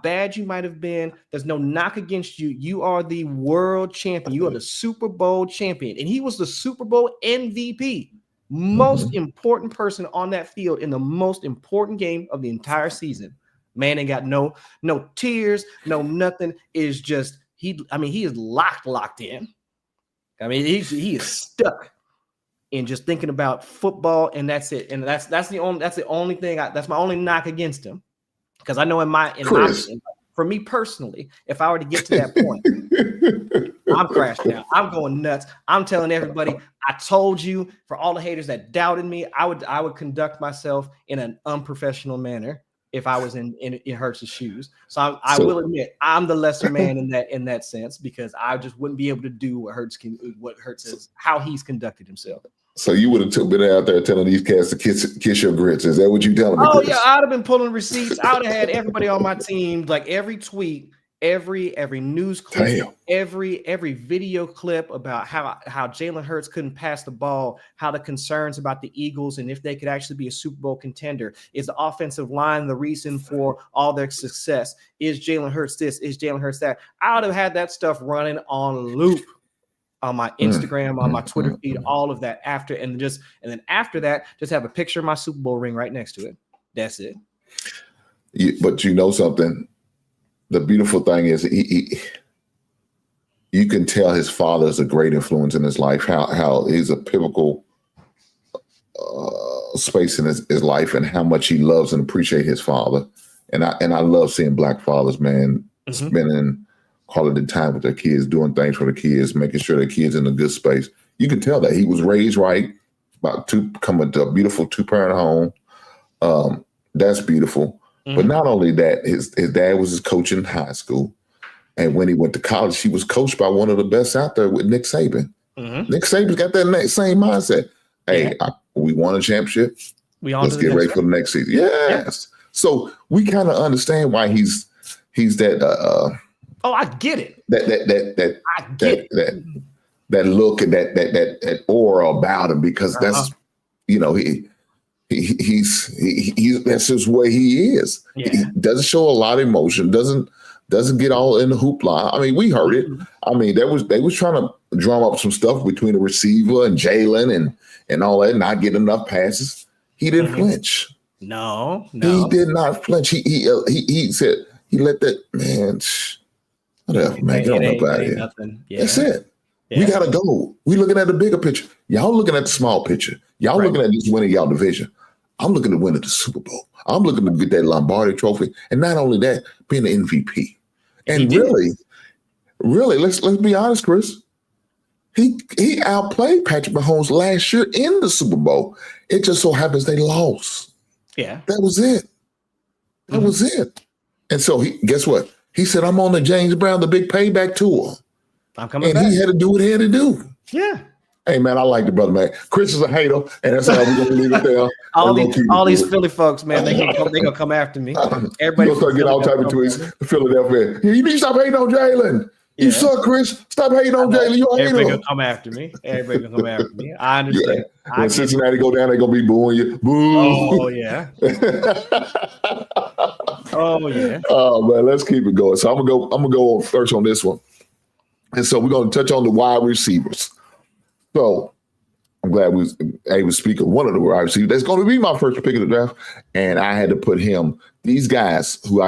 bad you might have been. There's no knock against you. You are the world champion. You are the Super Bowl champion. And he was the Super Bowl MVP. Most important person on that field in the most important game of the entire season. Man ain't got no tears, no nothing. Is just he is locked in. I mean, he is stuck in just thinking about football, and that's it. And that's the only thing. That's my only knock against him, because I know for me personally, if I were to get to that point, I'm crashing out. I'm going nuts. I'm telling everybody, I told you. For all the haters that doubted me, I would conduct myself in an unprofessional manner if I was in Hurts' shoes. So I will admit I'm the lesser man in that sense, because I just wouldn't be able to do what Hurts is, how he's conducted himself. So you would have been out there telling these cats to kiss your grits. Is that what you telling me? Oh, Chris? yeah, I'd have been pulling receipts. I would have had everybody on my team, like every tweet, every news clip, every video clip about how Jalen Hurts couldn't pass the ball, how the concerns about the Eagles and if they could actually be a Super Bowl contender. Is the offensive line the reason for all their success? Is Jalen Hurts this? Is Jalen Hurts that? I would have had that stuff running on loop on my Instagram, on my Twitter feed, all of that after, and then after that, just have a picture of my Super Bowl ring right next to it. That's it. But you know something? The beautiful thing is you can tell his father is a great influence in his life, how he's a pivotal space in his life and how much he loves and appreciates his father. And I love seeing Black fathers, man, spending quality time with their kids, doing things for the kids, making sure their kids in a good space. You can tell that he was raised right, coming to a beautiful 2-parent home. That's beautiful. But not only that, his dad was his coach in high school. And when he went to college, he was coached by one of the best out there with Nick Saban. Nick Saban's got that same mindset. Hey, we won a championship. Let's get ready for the next season. Yes. Yeah. So we kind of understand why he's that. I get it. That look and that aura about him, because that's he's that's just where he is. Yeah. He doesn't show a lot of emotion. Doesn't get all in the hoopla. I mean, we heard it. I mean, they was trying to drum up some stuff between the receiver and Jalen and all that, not get enough passes. He didn't flinch. No, he did not flinch. He said he let that man. Whatever, man. Get on up out of here. Yeah. That's it. Yeah. We gotta go. We looking at the bigger picture. Y'all looking at the small picture. Y'all looking at just winning y'all division. I'm looking to win at the Super Bowl. I'm looking to get that Lombardi trophy. And not only that, being the MVP. And really, let's be honest, Chris. He outplayed Patrick Mahomes last year in the Super Bowl. It just so happens they lost. Yeah. That was it. That was it. And so guess what? He said, I'm on the James Brown, the big payback tour. I'm coming back. And he had to do what he had to do. Yeah. Hey, man, I like the brother, man. Chris is a hater, and that's how we're going to leave it there. all these Philly folks, man, they gonna come after me. Everybody start getting all type of tweets. Philadelphia. You need to stop hating on Jalen. Yeah. You suck, Chris. Stop hating on Jalen. You're a hater. Everybody gonna come after me. I understand. Yeah. When Cincinnati go down, they're gonna be booing you. Boo. Oh yeah. Oh yeah. Oh man, let's keep it going. So I'm gonna go first on this one. And so we're gonna touch on the wide receivers. So I'm glad we was able to speak of one of the wide receivers. That's going to be my first pick of the draft. And I had to put these guys who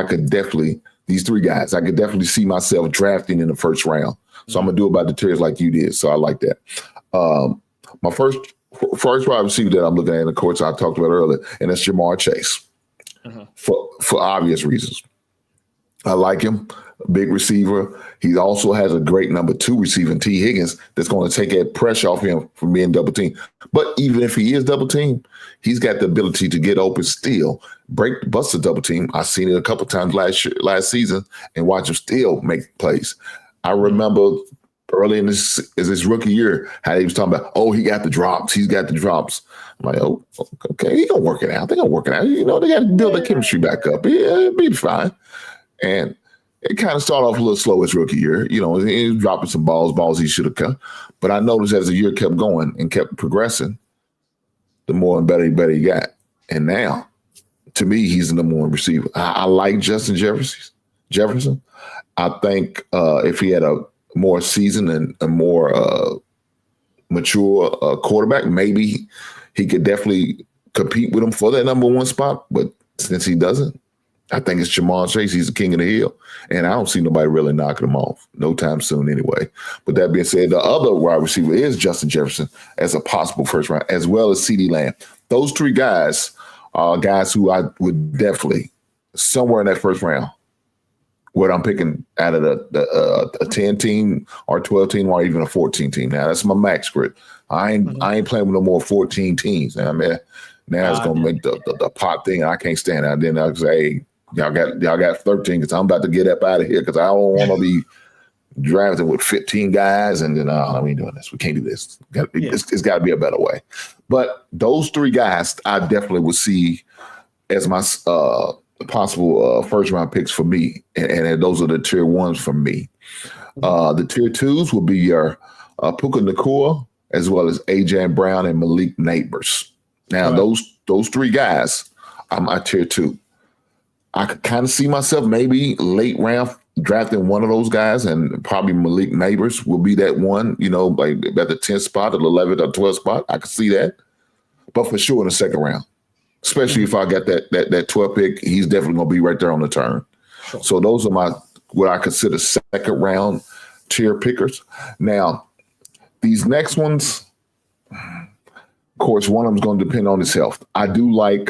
these 3 guys, I could definitely see myself drafting in the first round. So I'm going to do it by the tiers like you did. So I like that. My first wide receiver that I'm looking at, and of course, I talked about earlier, and that's Jamar Chase for obvious reasons. I like him. Big receiver. He also has a great number 2 receiver, T. Higgins, that's going to take that pressure off him from being double teamed. But even if he is double teamed, he's got the ability to get open still, bust a double team. I've seen it a couple times last season and watch him still make plays. I remember early in his rookie year how he was talking about, he got the drops. He's got the drops. I'm like, okay, he's going to work it out. They're going to work it out. They got to build the chemistry back up. It'll be fine. And it kind of started off a little slow his rookie year. He was dropping some balls he should have cut. But I noticed as the year kept going and kept progressing, the more and better he got. And now, to me, he's the number 1 receiver. I like Justin Jefferson. I think if he had a more seasoned and a more mature quarterback, maybe he could definitely compete with him for that number 1 spot. But since he doesn't, I think it's Jamar Chase. He's the king of the hill. And I don't see nobody really knocking him off. No time soon anyway. But that being said, the other wide receiver is Justin Jefferson as a possible first round, as well as CeeDee Lamb. Those 3 guys are guys who I would definitely, somewhere in that first round, what I'm picking out of a 10 team or 12 team or even a 14 team. Now, that's my max grid. I ain't playing with no more 14 teams. I mean, now it's going to make the pot thing. I can't stand it. Then I'll say, hey, y'all got 13 because I'm about to get up out of here because I don't want to be drafting with 15 guys and then, we ain't doing this. We can't do this. It's got to be a better way. But those 3 guys, I definitely would see as my possible first round picks for me. And those are the tier 1s for me. The tier 2s will be your Puka Nacua, as well as AJ Brown and Malik Neighbors. Now, those 3 guys are my tier 2. I could kind of see myself maybe late round drafting one of those guys, and probably Malik Neighbors will be that one, like at the 10th spot or the 11th or 12th spot. I could see that. But for sure in the second round, especially if I got that 12 pick, he's definitely going to be right there on the turn. Sure. So those are what I consider second round tier pickers. Now, these next ones, of course, one of them's going to depend on his health. I do like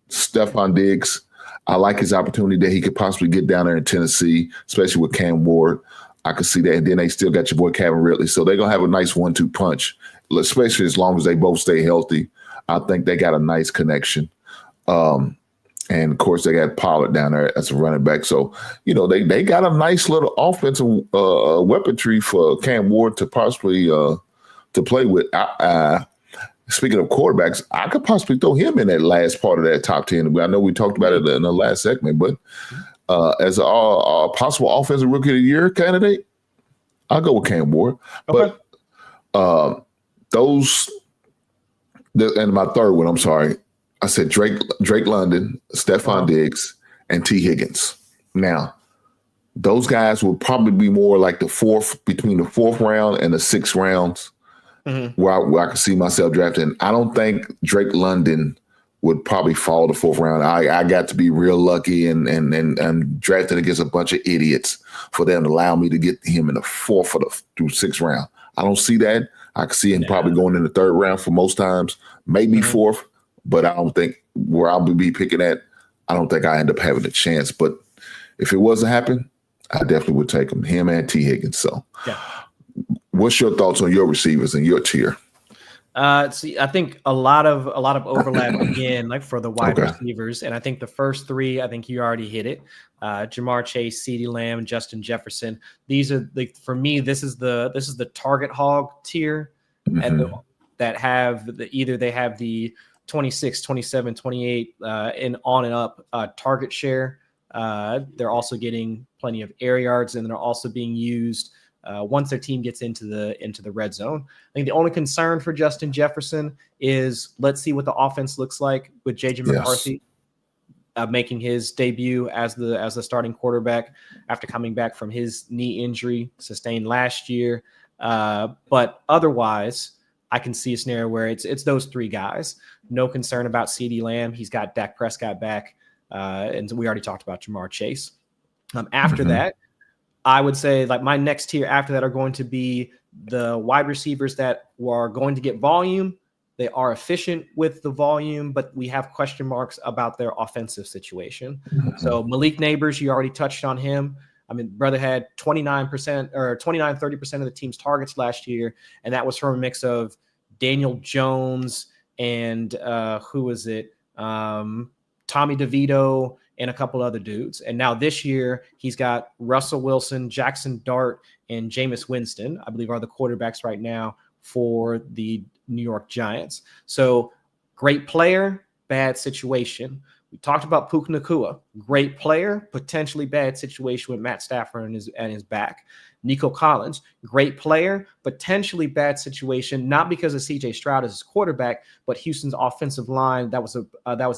Stephon Diggs. I like his opportunity that he could possibly get down there in Tennessee, especially with Cam Ward. I could see that. And then they still got your boy Calvin Ridley. So they're going to have a nice 1-2 punch, especially as long as they both stay healthy. I think they got a nice connection. And, of course, they got Pollard down there as a running back. So, they got a nice little offensive weaponry for Cam Ward to possibly to play with. Speaking of quarterbacks, I could possibly throw him in that last part of that top 10. I know we talked about it in the last segment, but as a possible offensive rookie of the year candidate, I'll go with Cam Ward. Okay. But and my third one, I'm sorry, I said Drake London, Stephon Diggs, and T. Higgins. Now, those guys will probably be more like between the 4th round and the 6th rounds. Mm-hmm. Where I could see myself drafting. I don't think Drake London would probably fall the 4th round. I got to be real lucky and drafted against a bunch of idiots for them to allow me to get him in the 4th through 6th round. I don't see that. I could see him probably going in the 3rd round for most times, maybe 4th, but I don't think where I'll be picking at, I don't think I end up having a chance. But if it was to happen, I definitely would take him and T. Higgins. So. Yeah. What's your thoughts on your receivers and your tier? See, I think a lot of overlap again, like for the wide receivers, and I think the first 3, I think you already hit it. Jamar Chase, CeeDee Lamb, Justin Jefferson. These are for me. This is the target hog tier, and that have either they have the 26, 27, 28, and on and up target share. They're also getting plenty of air yards, and they're also being used. Once their team gets into the red zone. I think the only concern for Justin Jefferson is let's see what the offense looks like with J.J. McCarthy making his debut as the starting quarterback after coming back from his knee injury sustained last year. But otherwise, I can see a scenario where it's those 3 guys. No concern about CeeDee Lamb. He's got Dak Prescott back, and we already talked about Jamar Chase. After that, I would say like my next tier after that are going to be the wide receivers that are going to get volume. They are efficient with the volume, but we have question marks about their offensive situation. So Malik Neighbors, you already touched on him. I mean, brother had 30% of the team's targets last year. And that was from a mix of Daniel Jones and who was it? Tommy DeVito and a couple other dudes. And now this year, he's got Russell Wilson, Jackson Dart, and Jameis Winston, I believe are the quarterbacks right now for the New York Giants. So great player, bad situation. We talked about Puka Nacua, great player, potentially bad situation with Matt Stafford and his back. Nico Collins, great player, potentially bad situation, not because of CJ Stroud as his quarterback, but Houston's offensive line. That was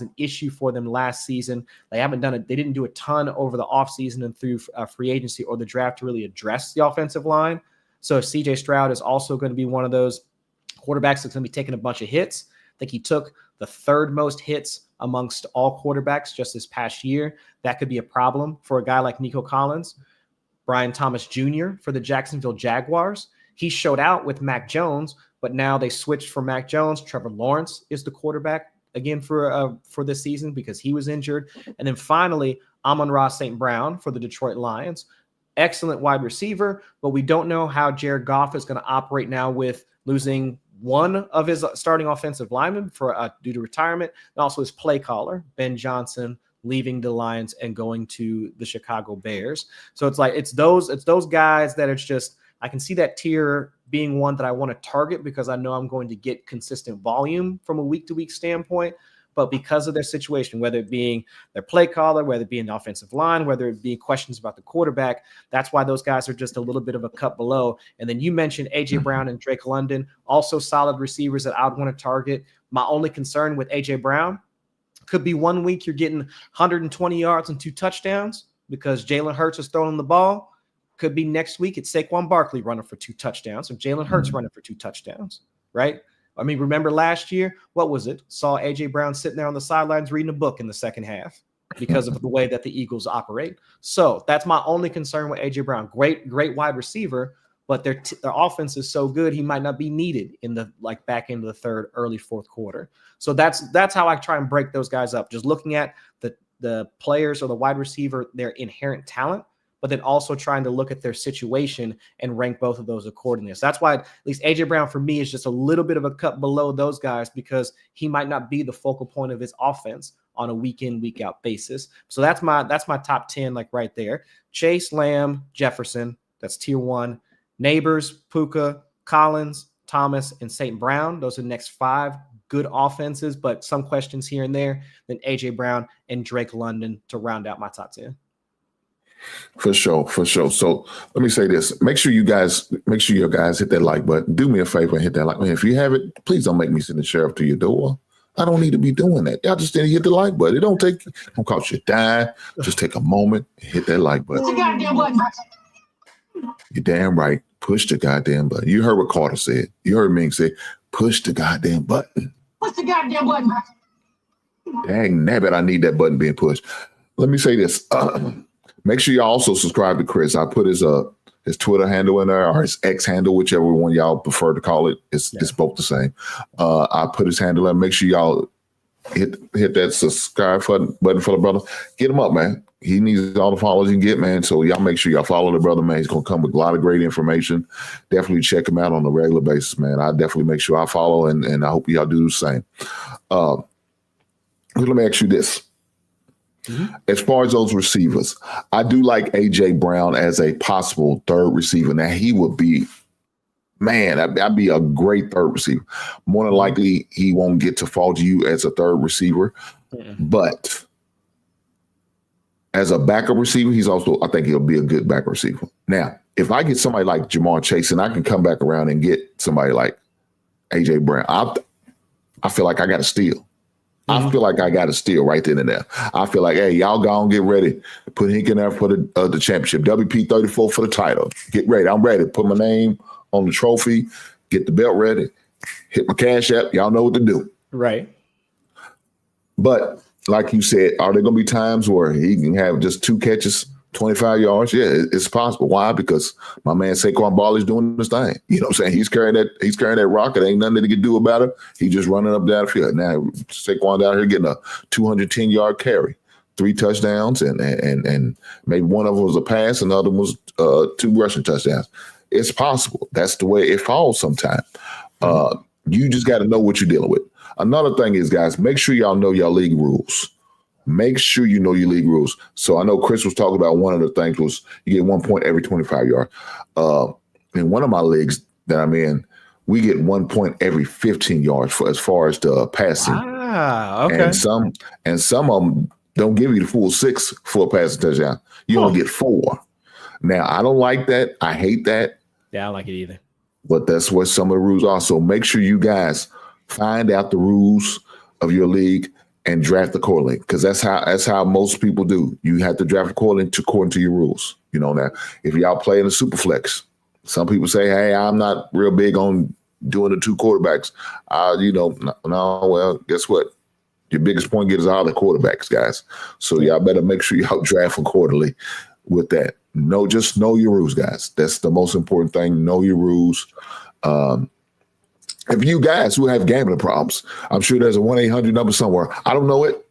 an issue for them last season. They didn't do a ton over the offseason and through free agency or the draft to really address the offensive line. So if CJ Stroud is also going to be one of those quarterbacks that's going to be taking a bunch of hits. I think he took the 3rd most hits amongst all quarterbacks just this past year. That could be a problem for a guy like Nico Collins. Brian Thomas Jr. for the Jacksonville Jaguars. He showed out with Mac Jones, but now they switched for Mac Jones. Trevor Lawrence is the quarterback again for this season because he was injured. And then finally, Amon-Ra St. Brown for the Detroit Lions. Excellent wide receiver, but we don't know how Jared Goff is going to operate now with losing one of his starting offensive linemen due to retirement, and also his play caller, Ben Johnson, leaving the Lions and going to the Chicago Bears. So it's like it's those guys that it's just I can see that tier being one that I want to target because I know I'm going to get consistent volume from a week-to-week standpoint. But because of their situation, whether it being their play caller, whether it be an offensive line, whether it be questions about the quarterback, that's why those guys are just a little bit of a cut below. And then you mentioned A.J. Brown and Drake London, also solid receivers that I would want to target. My only concern with A.J. Brown could be 1 week you're getting 120 yards and 2 touchdowns because Jalen Hurts is throwing the ball. Could be next week it's Saquon Barkley running for 2 touchdowns or Jalen Hurts running for 2 touchdowns, right? I mean, remember last year, what was it? Saw A.J. Brown sitting there on the sidelines reading a book in the second half because of the way that the Eagles operate. So that's my only concern with A.J. Brown. Great wide receiver, but their offense is so good he might not be needed in the back end of the third, early fourth quarter. So that's how I try and break those guys up. Just looking at the players or the wide receiver, their inherent talent, but then also trying to look at their situation and rank both of those accordingly. So that's why at least A.J. Brown for me is just a little bit of a cut below those guys because he might not be the focal point of his offense on a week in, week out basis. So that's my top 10 right there. Chase, Lamb, Jefferson, that's tier 1. Neighbors, Puka, Collins, Thomas, and St. Brown. Those are the next 5 good offenses, but some questions here and there. Then A.J. Brown and Drake London to round out my top 10. For sure. So let me say this. Make sure you guys hit that like button. Do me a favor and hit that like button. If you have it, please don't make me send the sheriff to your door. I don't need to be doing that. Y'all just need to hit the like button. It don't cost you a dime. Just take a moment and hit that like button. You're damn right. Push the goddamn button. You heard what Carter said. You heard Ming say, push the goddamn button. Push the goddamn button. Dang nabbit, I need that button being pushed. Let me say this. Make sure you also subscribe to Chris. I put his Twitter handle in there or his X handle, whichever one y'all prefer to call it. It's both the same. I put his handle in. Make sure y'all hit that subscribe button for the brother. Get him up, man. He needs all the followers he can get, man. So y'all make sure y'all follow the brother, man. He's going to come with a lot of great information. Definitely check him out on a regular basis, man. I definitely make sure I follow, and I hope y'all do the same. Let me ask you this. Mm-hmm. As far as those receivers, I do like A.J. Brown as a possible third receiver. Now, he would be, man, that'd be a great third receiver. More than likely, he won't get to fall to you as a third receiver. Mm-hmm. But as a backup receiver, I think he'll be a good backup receiver. Now, if I get somebody like Jamar Chase and I can come back around and get somebody like A.J. Brown, I feel like I got to steal. I feel like I got a steal right then and there. I feel like, hey, y'all go and get ready. Put Hink in there for the championship. WP 34 for the title. Get ready. I'm ready. Put my name on the trophy. Get the belt ready. Hit my cash app. Y'all know what to do. Right. But like you said, are there going to be times where he can have just 2 catches, 25 yards? Yeah, it's possible. Why? Because my man Saquon Barkley's doing his thing. You know what I'm saying? He's carrying that rock. It ain't nothing that he can do about it. He just running up down the field. Now Saquon down here getting a 210-yard carry, 3 touchdowns, and maybe one of them was a pass, and the other was 2 rushing touchdowns. It's possible. That's the way it falls sometimes. You just got to know what you're dealing with. Another thing is, guys, make sure y'all know your league rules. Make sure you know your league rules. So I know Chris was talking about one of the things was you get 1 point every 25 yards. In one of my leagues that I'm in, we get 1 point every 15 yards as far as the passing. Okay. And some of them don't give you the full 6 for a passing touchdown. You only get 4. Now, I don't like that. I hate that. Yeah, I don't like it either. But that's what some of the rules are. So make sure you guys find out the rules of your league and draft accordingly, because that's how most people do. You have to draft according to your rules. You know, now if y'all play in a super flex, some people say, "Hey, I'm not real big on doing the 2 quarterbacks." Well, guess what? Your biggest point getters are the quarterbacks, guys. So y'all better make sure y'all draft accordingly with that. Just know your rules, guys. That's the most important thing. Know your rules. If you guys who have gambling problems, I'm sure there's a 1-800 number somewhere. I don't know it.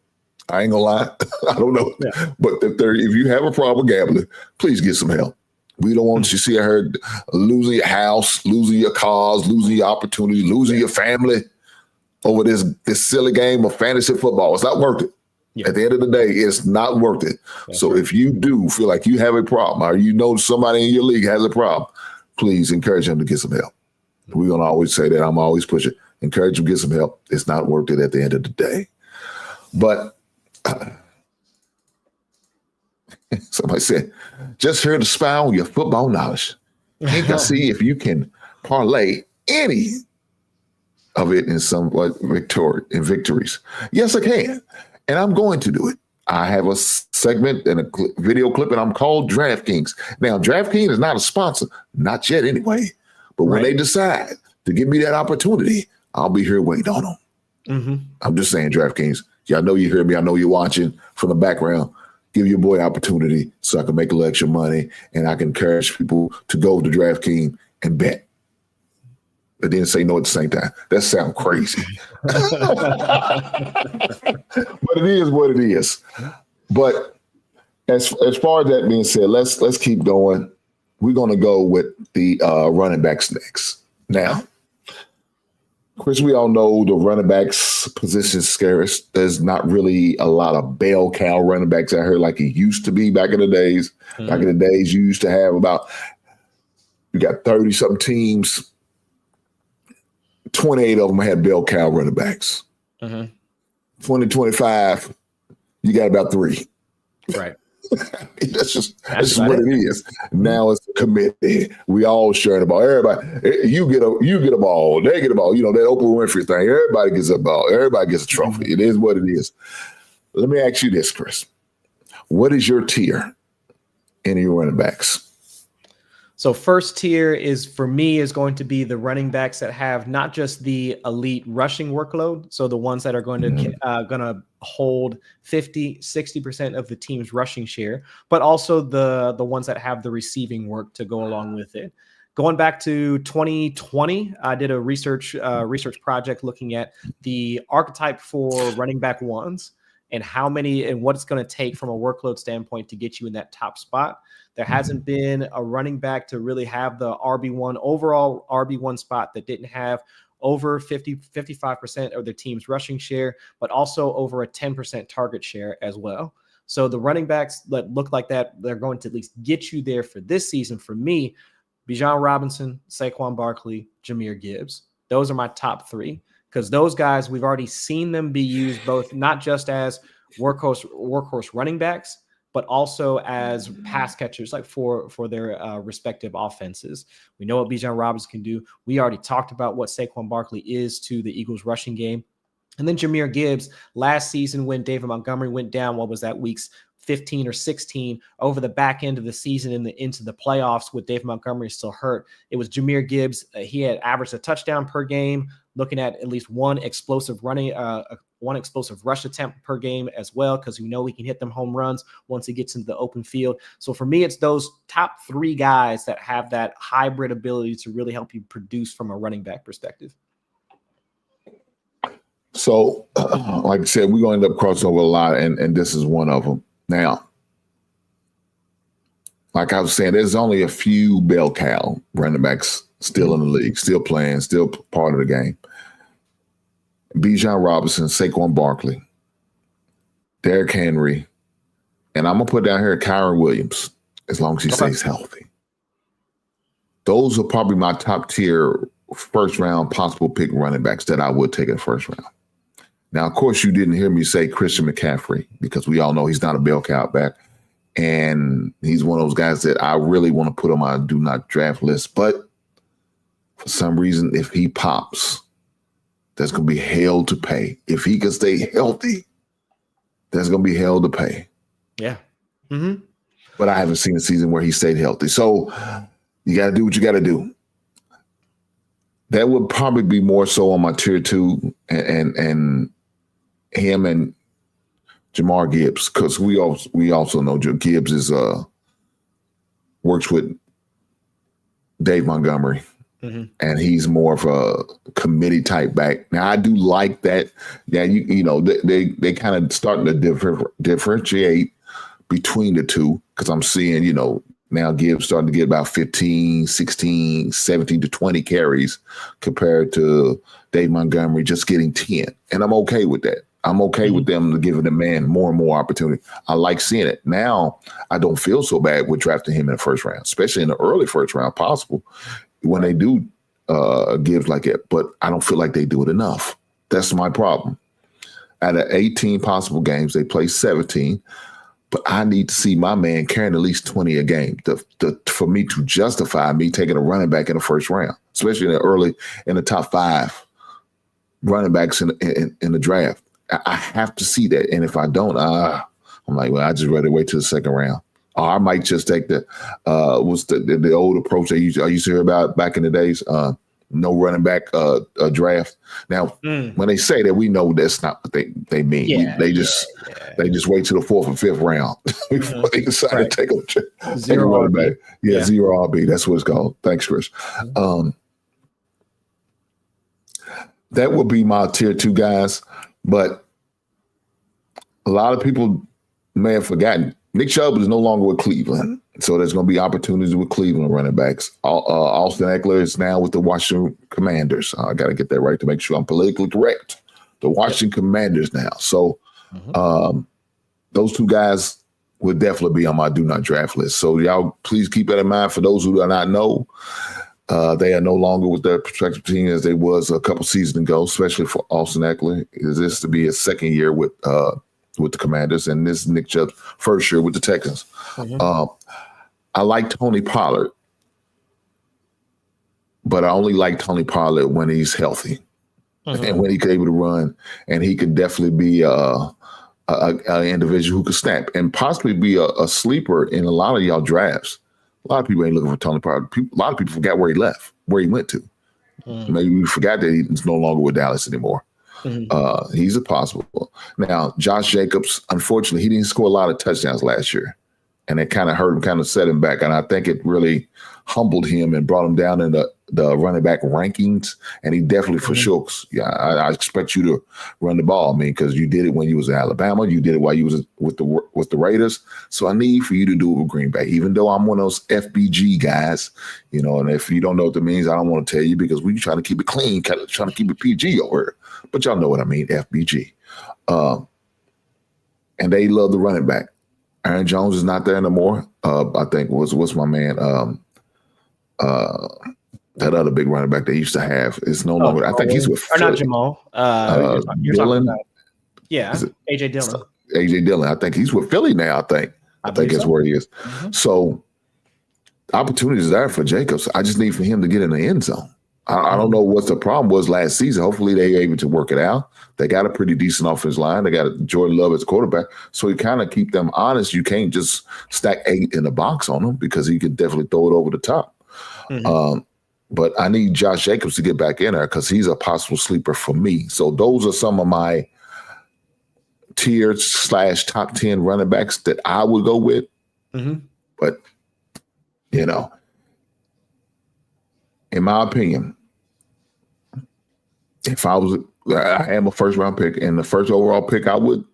I ain't gonna lie. I don't know it. Yeah. But if you have a problem with gambling, please get some help. We don't want you to see her losing your house, losing your cars, losing your opportunity, losing your family over this silly game of fantasy football. It's not worth it. At the end of the day, it's not worth it. So if you do feel like you have a problem or you know somebody in your league has a problem, please encourage them to get some help. We're going to always say that. I'm always pushing. Encourage them to get some help. It's not worth it at the end of the day. But somebody said, just here to spy on your football knowledge. You can see if you can parlay any of it in somewhat victories. Yes, I can. And I'm going to do it. I have a segment and a video clip, and I'm called DraftKings. Now, DraftKings is not a sponsor, not yet anyway. But when they decide to give me that opportunity, I'll be here waiting on them. Mm-hmm. I'm just saying, DraftKings, y'all know you hear me. I know you're watching from the background. Give your boy opportunity so I can make a little extra money, and I can encourage people to go to DraftKings and bet. But then say no at the same time. That sounds crazy. But it is what it is. But as far as that being said, let's keep going. We're going to go with the running backs next. Now, Chris, we all know the running backs position is scarce. There's not really a lot of bell cow running backs out here like it used to be back in the days. Mm-hmm. Back in the days, you used to have you got 30-something teams. 28 of them had bell cow running backs. 2025, you got about 3. Right. That's just what it is. Now it's a committee. We all share the ball. Everybody, you get a ball. They get a ball. You know, that Oprah Winfrey thing. Everybody gets a ball. Everybody gets a trophy. It is what it is. Let me ask you this, Chris. What is your tier in your running backs? So first tier is going to be the running backs that have not just the elite rushing workload. So the ones that are going to hold 50-60% of the team's rushing share, but also the ones that have the receiving work to go along with it. Going back to 2020, I did a research project looking at the archetype for running back ones and how many and what it's going to take from a workload standpoint to get you in that top spot. There hasn't been a running back to really have the overall RB1 spot that didn't have over 55% of the team's rushing share, but also over a 10% target share as well. So the running backs that look like that, they're going to at least get you there for this season. For me, Bijan Robinson, Saquon Barkley, Jahmyr Gibbs. Those are my top 3 because those guys, we've already seen them be used both not just as workhorse running backs, but also as pass catchers, like for their respective offenses. We know what Bijan Robinson can do. We already talked about what Saquon Barkley is to the Eagles rushing game. And then Jahmyr Gibbs, last season when David Montgomery went down, what was that, weeks 15 or 16, over the back end of the season into the playoffs with David Montgomery still hurt, it was Jahmyr Gibbs. He had averaged a touchdown per game, looking at least one explosive rush attempt per game as well, because we know he can hit them home runs once he gets into the open field. So for me, it's those top 3 guys that have that hybrid ability to really help you produce from a running back perspective. So, like I said, we're going to end up crossing over a lot, and this is one of them. Now, like I was saying, there's only a few bell cow running backs still in the league, still playing, still part of the game. Bijan Robinson, Saquon Barkley, Derrick Henry, and I'm going to put down here Kyron Williams, as long as he stays healthy. Those are probably my top tier first round possible pick running backs that I would take in the first round. Now, of course, you didn't hear me say Christian McCaffrey because we all know he's not a bell cow back. And he's one of those guys that I really want to put on my do not draft list. But for some reason, if he pops, there's going to be hell to pay. If he can stay healthy, there's going to be hell to pay. Yeah. Mm-hmm. But I haven't seen a season where he stayed healthy. So you got to do what you got to do. That would probably be more so on my tier 2 and him and Jahmyr Gibbs, because we also know Gibbs is works with Dave Montgomery. Mm-hmm. And he's more of a committee type back. Now, I do like that. Yeah, you know, they kind of starting to differentiate between the two, because I'm seeing, you know, now Gibbs starting to get about 15, 16, 17 to 20 carries compared to Dave Montgomery just getting 10. And I'm okay with that. I'm okay with them giving the man more and more opportunity. I like seeing it. Now, I don't feel so bad with drafting him in the first round, especially in the early first round possible when they do give like it. But I don't feel like they do it enough. That's my problem. Out of 18 possible games, they play 17. But I need to see my man carrying at least 20 a game for me to justify me taking a running back in the first round, especially in the top 5 running backs in the draft. I have to see that. And if I don't, I'm like, well, I just rather wait till the second round. Or I might just take the old approach I used to hear about back in the days, no running back draft. Now, when they say that, we know that's not what they mean. Yeah, they just wait till the 4th or 5th round before they decide to take a running back. Yeah, zero RB. That's what it's called. Thanks, Chris. That would be my tier 2 guys, but a lot of people may have forgotten. Nick Chubb is no longer with Cleveland, so there's going to be opportunities with Cleveland running backs. Austin Eckler is now with the Washington Commanders. I got to get that right to make sure I'm politically correct. The Washington Commanders now. So those 2 guys would definitely be on my do not draft list. So y'all please keep that in mind. For those who do not know, they are no longer with their prospective team as they was a couple seasons ago, especially for Austin Eckler. Is this to be his second year with the Commanders, and this is Nick Chubb's first year with the Texans. I like Tony Pollard, but I only like Tony Pollard when he's healthy and when he could able to run, and he could definitely be an individual who could snap and possibly be a sleeper in a lot of y'all drafts. A lot of people ain't looking for Tony Pollard. A lot of people forgot where he went to. Maybe we forgot that he's no longer with Dallas anymore. He's a possible. Now, Josh Jacobs, unfortunately, he didn't score a lot of touchdowns last year, and it kind of hurt him, kind of set him back. And I think it really humbled him and brought him down in the running back rankings. And he definitely for sure. Yeah, I expect you to run the ball. I mean, because you did it when you was in Alabama, you did it while you was with the Raiders. So I need for you to do it with Green Bay. Even though I'm one of those FBG guys, and if you don't know what that means, I don't want to tell you because we trying to keep it clean, trying to keep it PG over here. But y'all know what I mean, FBG. And they love the running back. Aaron Jones is not there anymore. I think what's my man? That other big running back they used to have is no longer. I think he's with Philly. Or not Jamal. You're talking about AJ Dillon. AJ Dillon. I think he's with Philly now. I think that's where he is. So opportunities there for Jacobs. I just need for him to get in the end zone. I don't know what the problem was last season. Hopefully they were able to work it out. They got a pretty decent offensive line. They got Jordan Love as quarterback. So you kind of keep them honest. You can't just stack 8 in the box on them because he can definitely throw it over the top. But I need Josh Jacobs to get back in there because he's a possible sleeper for me. So those are some of my tier / top 10 running backs that I would go with. But, in my opinion, if I am a first round pick and the first overall pick, I would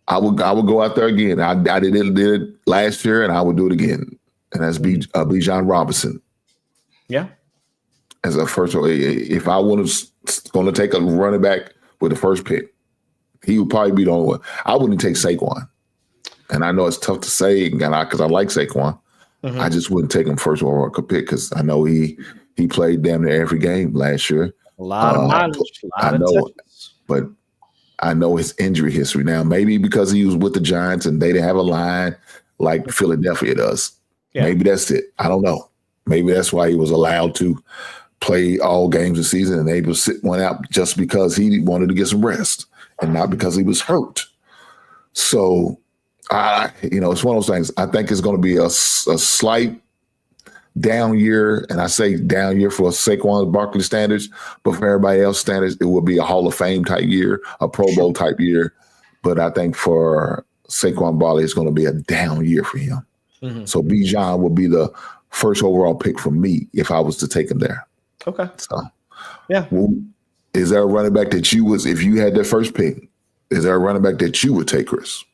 go out there again. I did it last year and I would do it again. And that's Bijan Robinson. Yeah. As a first, if I was going to take a running back with the first pick, he would probably be the only one. I wouldn't take Saquon. And I know it's tough to say because I like Saquon. I just wouldn't take him first overall pick because I know he played damn near every game last year. A lot of mileage. I know, but I know his injury history now. Maybe because he was with the Giants and they didn't have a line like Philadelphia does. Yeah. Maybe that's it. I don't know. Maybe that's why he was allowed to play all games this season and able to sit one out just because he wanted to get some rest and not because he was hurt. So, it's one of those things. I think it's going to be a slight down year, and I say down year for Saquon Barkley standards, but for everybody else standards, it will be a Hall of Fame type year, a Pro Bowl type year. But I think for Saquon Barkley, it's going to be a down year for him. So Bijan will be the first overall pick for me if I was to take him there. Okay. So, yeah. Is there a running back that if you had that first pick, is there a running back that you would take, Chris?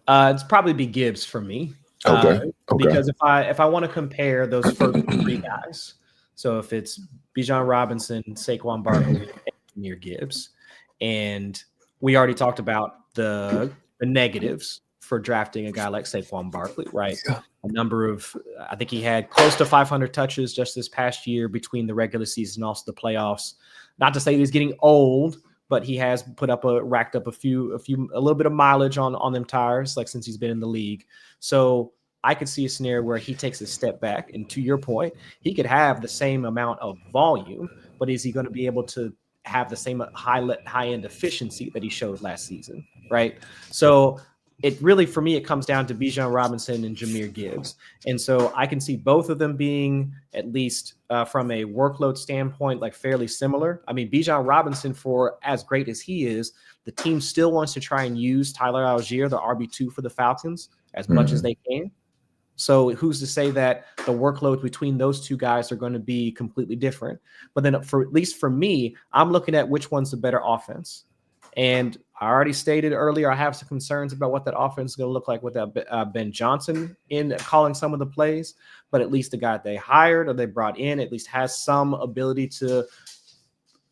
It's probably be Gibbs for me. Okay. Because if I want to compare those first 3 guys, so if it's Bijan Robinson, Saquon Barkley, and Jahmyr Gibbs, and we already talked about the negatives for drafting a guy like Saquon Barkley, right? Yeah. I think he had close to 500 touches just this past year between the regular season and also the playoffs. Not to say he's getting old, but he has racked up a little bit of mileage on them tires, like since he's been in the league. So I could see a scenario where he takes a step back. And to your point, he could have the same amount of volume, but is he going to be able to have the same high-end efficiency that he showed last season, right? So it really, for me, it comes down to Bijan Robinson and Jahmyr Gibbs. And so I can see both of them being, at least from a workload standpoint, like fairly similar. I mean, Bijan Robinson, for as great as he is, the team still wants to try and use Tyler Algier, the RB2 for the Falcons, as much as they can. So who's to say that the workload between those two guys are going to be completely different? But then at least for me, I'm looking at which one's the better offense. And I already stated earlier, I have some concerns about what that offense is going to look like without Ben Johnson in calling some of the plays. But at least the guy they hired or they brought in at least has some ability to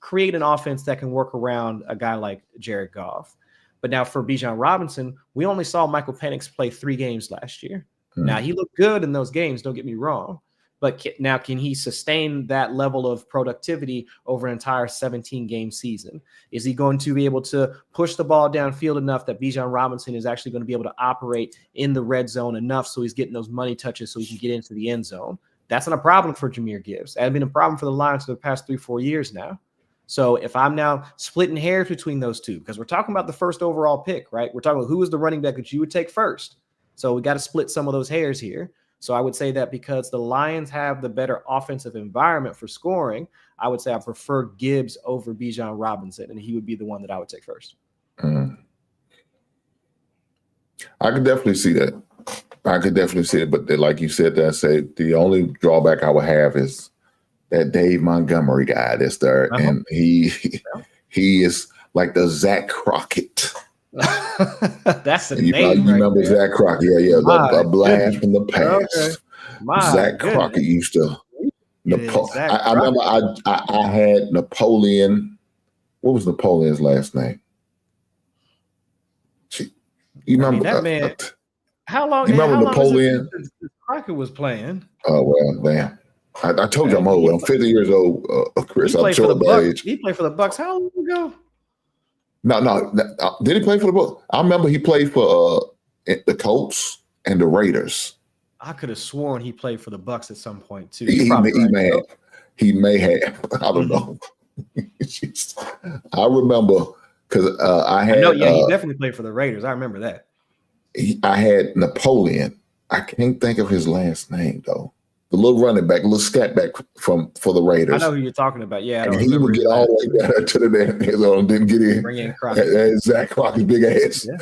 create an offense that can work around a guy like Jared Goff. But now for Bijan Robinson, we only saw Michael Penix play 3 games last year. Now, he looked good in those games, don't get me wrong. But now can he sustain that level of productivity over an entire 17-game season? Is he going to be able to push the ball downfield enough that Bijan Robinson is actually going to be able to operate in the red zone enough so he's getting those money touches so he can get into the end zone? That's not a problem for Jahmyr Gibbs. That's been a problem for the Lions for the past 3-4 years now. So if I'm now splitting hairs between those two, because we're talking about the first overall pick, right? We're talking about who is the running back that you would take first. So we got to split some of those hairs here. So I would say that because the Lions have the better offensive environment for scoring, I would say I prefer Gibbs over Bijan Robinson, and he would be the one that I would take first. I could definitely see that. But like you said, the only drawback I would have is that Dave Montgomery guy that's there, and he is like the Zach Crockett. That's the you name. You remember Zach Crockett? Yeah. A blast from the past. Okay. Zach Crockett used to. I remember I had Napoleon. What was Napoleon's last name? You remember that man? How long? You remember Napoleon? Crockett was playing. Oh well, damn. I told you I'm old. I'm 50 years old, Chris. I'm short by age. He played for the Bucks. How long ago? No. Did he play for the Bucks? I remember he played for the Colts and the Raiders. I could have sworn he played for the Bucks at some point too. He may have. I don't know. I remember because I had. No, yeah, he definitely played for the Raiders. I remember that. I had Napoleon. I can't think of his last name though. The little running back, little scat back for the Raiders. I know who you're talking about. Yeah, and he would get all the way down to the end zone and didn't get in. Bring in Crockett. Zach Crockett's big ass. Yeah.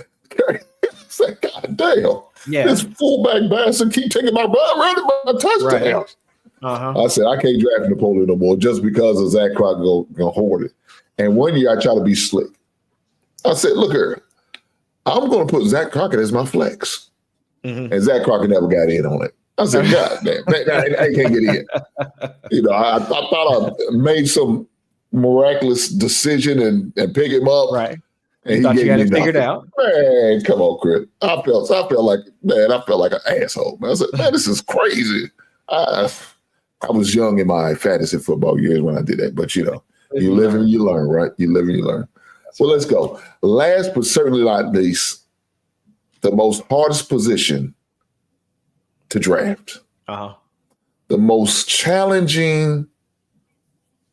It's like, God damn. Yeah. This fullback bastard keep taking my touchdown. Right. I said, I can't draft Napoleon no more just because of Zach Crockett going to hoard it. And one year I tried to be slick. I said, look here, I'm going to put Zach Crockett as my flex. And Zach Crockett never got in on it. I said, God damn, I can't get in. I thought I made some miraculous decision and pick him up. Right. And you thought you had it figured out. Man, come on, Chris. I felt like an asshole. Man. I said, man, this is crazy. I was young in my fantasy football years when I did that. But, you live and you learn, right? You live and you learn. So let's go. Last but certainly not least, the most hardest position to draft. The most challenging,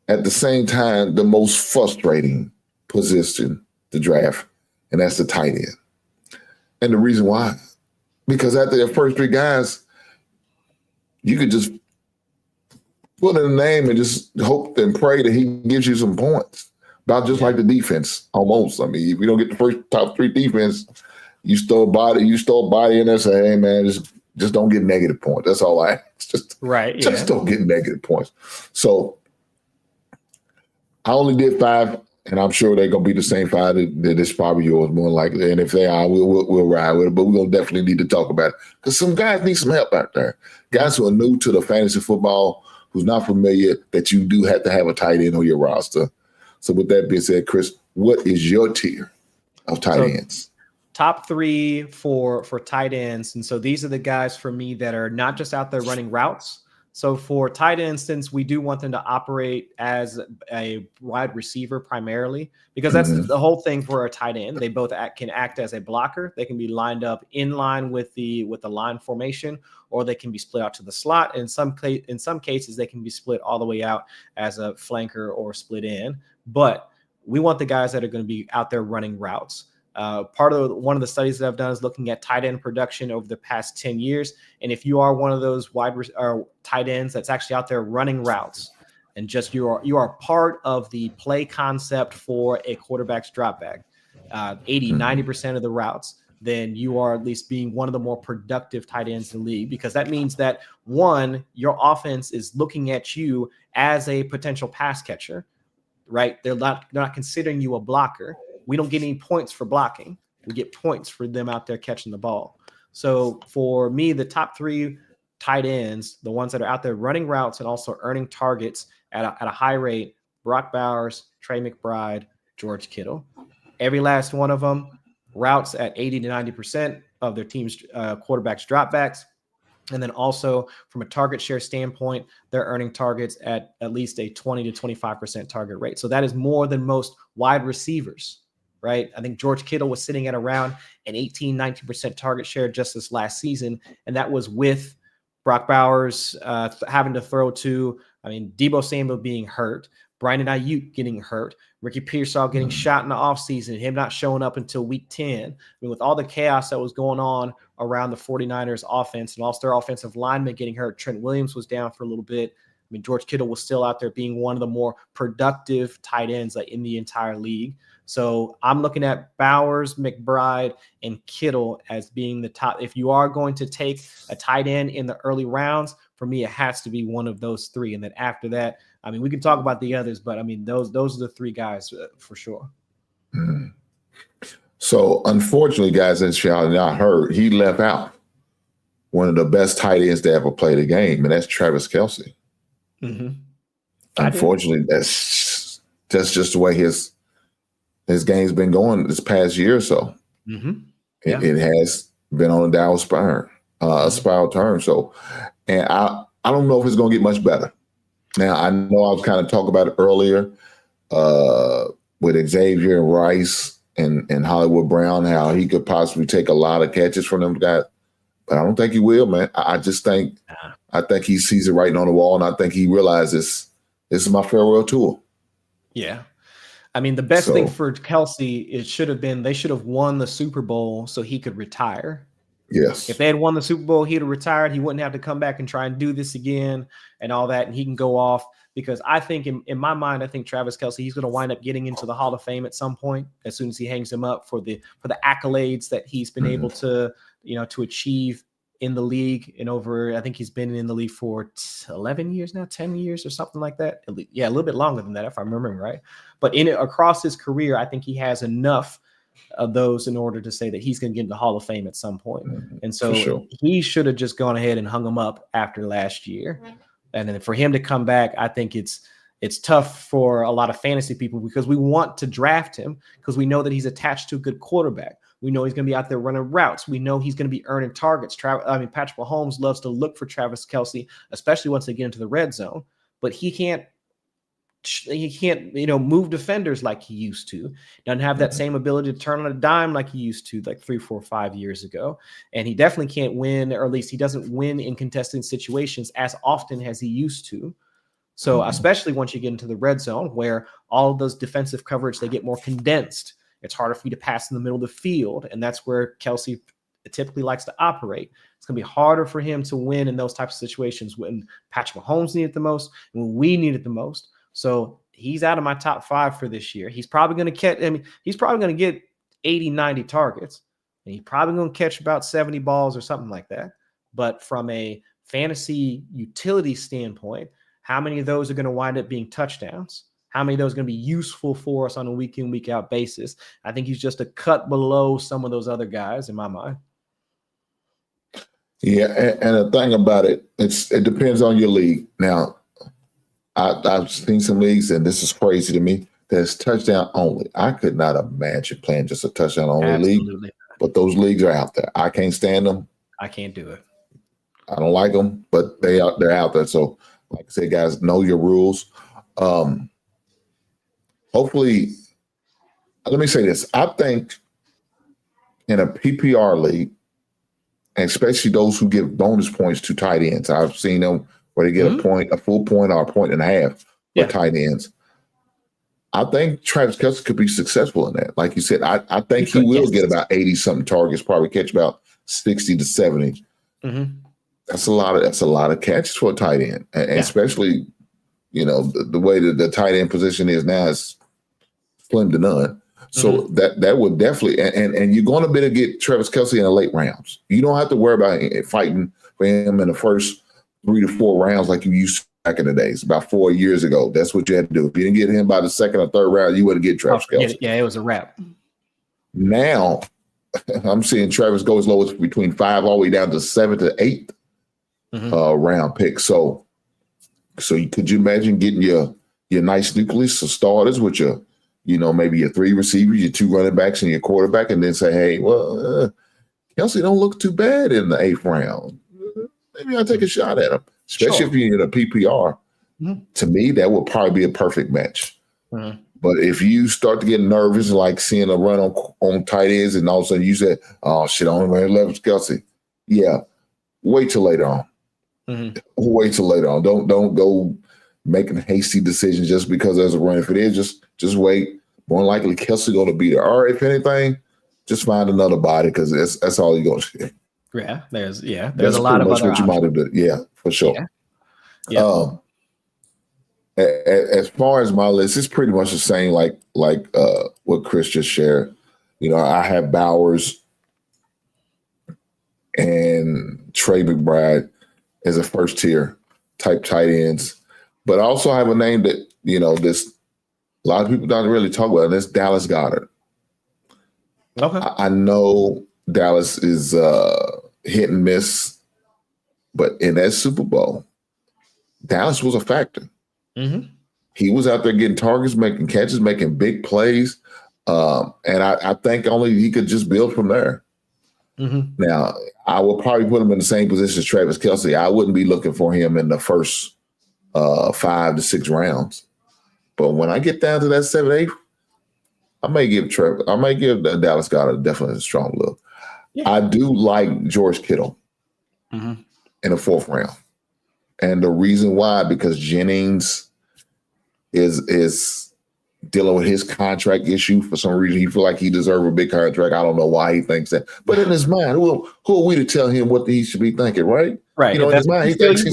at the same time, the most frustrating position to draft, and that's the tight end. And the reason why, because after the first 3 guys, you could just put in a name and just hope and pray that he gives you some points. About just like the defense, almost. I mean, if you don't get the first top 3 defense, you start body in and say, hey man, just don't get negative points. That's all I ask. Just don't get negative points. So I only did 5, and I'm sure they're gonna be the same 5 that is probably yours more likely. And if they are, we'll ride with it. But we're gonna definitely need to talk about it because some guys need some help out there. Guys who are new to the fantasy football, who's not familiar, that you do have to have a tight end on your roster. So with that being said, Chris, what is your tier? of tight ends. Top 3 for tight ends. And so these are the guys for me that are not just out there running routes. So for tight ends, since we do want them to operate as a wide receiver primarily, because that's the whole thing for a tight end. They both can act as a blocker. They can be lined up in line with the line formation, or they can be split out to the slot. In some cases, they can be split all the way out as a flanker or split in. But we want the guys that are going to be out there running routes. One of the studies that I've done is looking at tight end production over the past 10 years. And if you are one of those tight ends that's actually out there running routes and just you are part of the play concept for a quarterback's drop back, 90% of the routes, then you are at least being one of the more productive tight ends in the league, because that means that, one, your offense is looking at you as a potential pass catcher, right? They're not considering you a blocker. We don't get any points for blocking. We get points for them out there catching the ball. So for me, the top 3 tight ends, the ones that are out there running routes and also earning targets at a high rate, Brock Bowers, Trey McBride, George Kittle. Every last one of them routes at 80 to 90% of their team's quarterbacks dropbacks. And then also from a target share standpoint, they're earning targets at least a 20 to 25% target rate. So that is more than most wide receivers, right? I think George Kittle was sitting at around an 18, 19% target share just this last season. And that was with Brock Bowers having to throw to, Deebo Samuel being hurt, Brandon Ayuk getting hurt, Ricky Pearsall getting shot in the offseason, him not showing up until week 10. With all the chaos that was going on around the 49ers offense and also their offensive linemen getting hurt, Trent Williams was down for a little bit. George Kittle was still out there being one of the more productive tight ends in the entire league. So I'm looking at Bowers, McBride, and Kittle as being the top. If you are going to take a tight end in the early rounds, for me, it has to be one of those 3. And then after that, we can talk about the others, but those are the 3 guys for sure. So unfortunately, guys, as y'all heard, he left out one of the best tight ends to ever play the game, and that's Travis Kelce. Unfortunately, that's just the way his game's been going this past year or so. It has been on a downward spiral turn. So, and I don't know if it's going to get much better. Now, I know I was kind of talking about it earlier with Xavier and Rice and Hollywood Brown, how he could possibly take a lot of catches from them guys. But I don't think he will, man. I just think he sees it writing on the wall, and I think he realizes this is my farewell tour. Yeah. The best thing for Kelce, they should have won the Super Bowl so he could retire. Yes. If they had won the Super Bowl, he'd have retired. He wouldn't have to come back and try and do this again and all that, and he can go off. Because I think in my mind, I think Travis Kelce, he's going to wind up getting into the Hall of Fame at some point as soon as he hangs him up for the accolades that he's been able to achieve in the league. And I think he's been in the league for 11 years now, 10 years or something like that. Yeah, a little bit longer than that, if I'm remembering right. But across his career, I think he has enough of those in order to say that he's going to get into the Hall of Fame at some point. And so he should have just gone ahead and hung him up after last year. And then for him to come back, I think it's tough for a lot of fantasy people, because we want to draft him because we know that he's attached to a good quarterback. We know he's going to be out there running routes. We know he's going to be earning targets. Patrick Mahomes loves to look for Travis Kelce, especially once they get into the red zone. But he can't move defenders like he used to. Doesn't have that same ability to turn on a dime like he used to like 3, 4, 5 years ago. And he definitely can't win, or at least he doesn't win in contested situations as often as he used to. So especially once you get into the red zone, where all of those defensive coverage, they get more condensed. It's harder for you to pass in the middle of the field. And that's where Kelce typically likes to operate. It's going to be harder for him to win in those types of situations when Patrick Mahomes needed the most and when we needed the most. So he's out of my top 5 for this year. He's probably going to he's probably going to get 80, 90 targets. And he's probably going to catch about 70 balls or something like that. But from a fantasy utility standpoint, how many of those are going to wind up being touchdowns? How many of those are going to be useful for us on a week in, week out basis? I think he's just a cut below some of those other guys in my mind. Yeah, and the thing about it, it depends on your league. Now, I've seen some leagues, and this is crazy to me, that's touchdown only. I could not imagine playing just a touchdown only league, but those leagues are out there. I can't stand them. I can't do it. I don't like them, but they're out there. So, like I said, guys, know your rules. Hopefully, let me say this. I think in a PPR league, and especially those who give bonus points to tight ends, I've seen them where they get a full point or a point and a half for tight ends. I think Travis Kelce could be successful in that. Like you said, I think he will get about 80-something targets, probably catch about 60 to 70. Mm-hmm. That's a lot of catches for a tight end, and especially, the way that the tight end position is now is slim to none. So that would definitely, and you're going to be able to get Travis Kelce in the late rounds. You don't have to worry about fighting for him in the first 3 to 4 rounds like you used to back in the days, about 4 years ago. That's what you had to do. If you didn't get him by the second or third round, you wouldn't get Travis Kelce. Yeah, it was a wrap. Now, I'm seeing Travis go as low as between 5 all the way down to 7th to 8th round pick. So could you imagine getting your nice nucleus of starters with your, maybe your 3 receivers, your 2 running backs, and your quarterback, and then say, hey, well, Kelce don't look too bad in the 8th round. Maybe I'll take a shot at him, especially if you're in a PPR. To me, that would probably be a perfect match. But if you start to get nervous, like seeing a run on tight ends, and all of a sudden you say, oh, shit, I only left Kelce. Yeah, wait till later on. Wait till later on. Don't go making hasty decisions just because there's a run. If it is, just wait. More than likely, Kelce going to be there. Or if anything, just find another body because that's all you're going to see. Yeah, there's a lot of other what you might have done. Yeah, for sure. Yeah. As far as my list, it's pretty much the same like what Chris just shared. I have Bowers and Trey McBride as a first tier type tight ends. But I also have a name that, this a lot of people don't really talk about, and that's Dallas Goedert. Okay. I know Dallas is hit and miss, but in that Super Bowl, Dallas was a factor. He was out there getting targets, making catches, making big plays. And I think only he could just build from there. Now, I will probably put him in the same position as Travis Kelce. I wouldn't be looking for him in the first 5 to 6 rounds. But when I get down to that 7, 8, I may give Dallas Goedert definitely a strong look. Yeah. I do like George Kittle in the 4th round. And the reason why, because Jennings is dealing with his contract issue. For some reason, he feel like he deserves a big contract. I don't know why he thinks that. But in his mind, who are we to tell him what he should be thinking, right? Right. In his mind, he thinks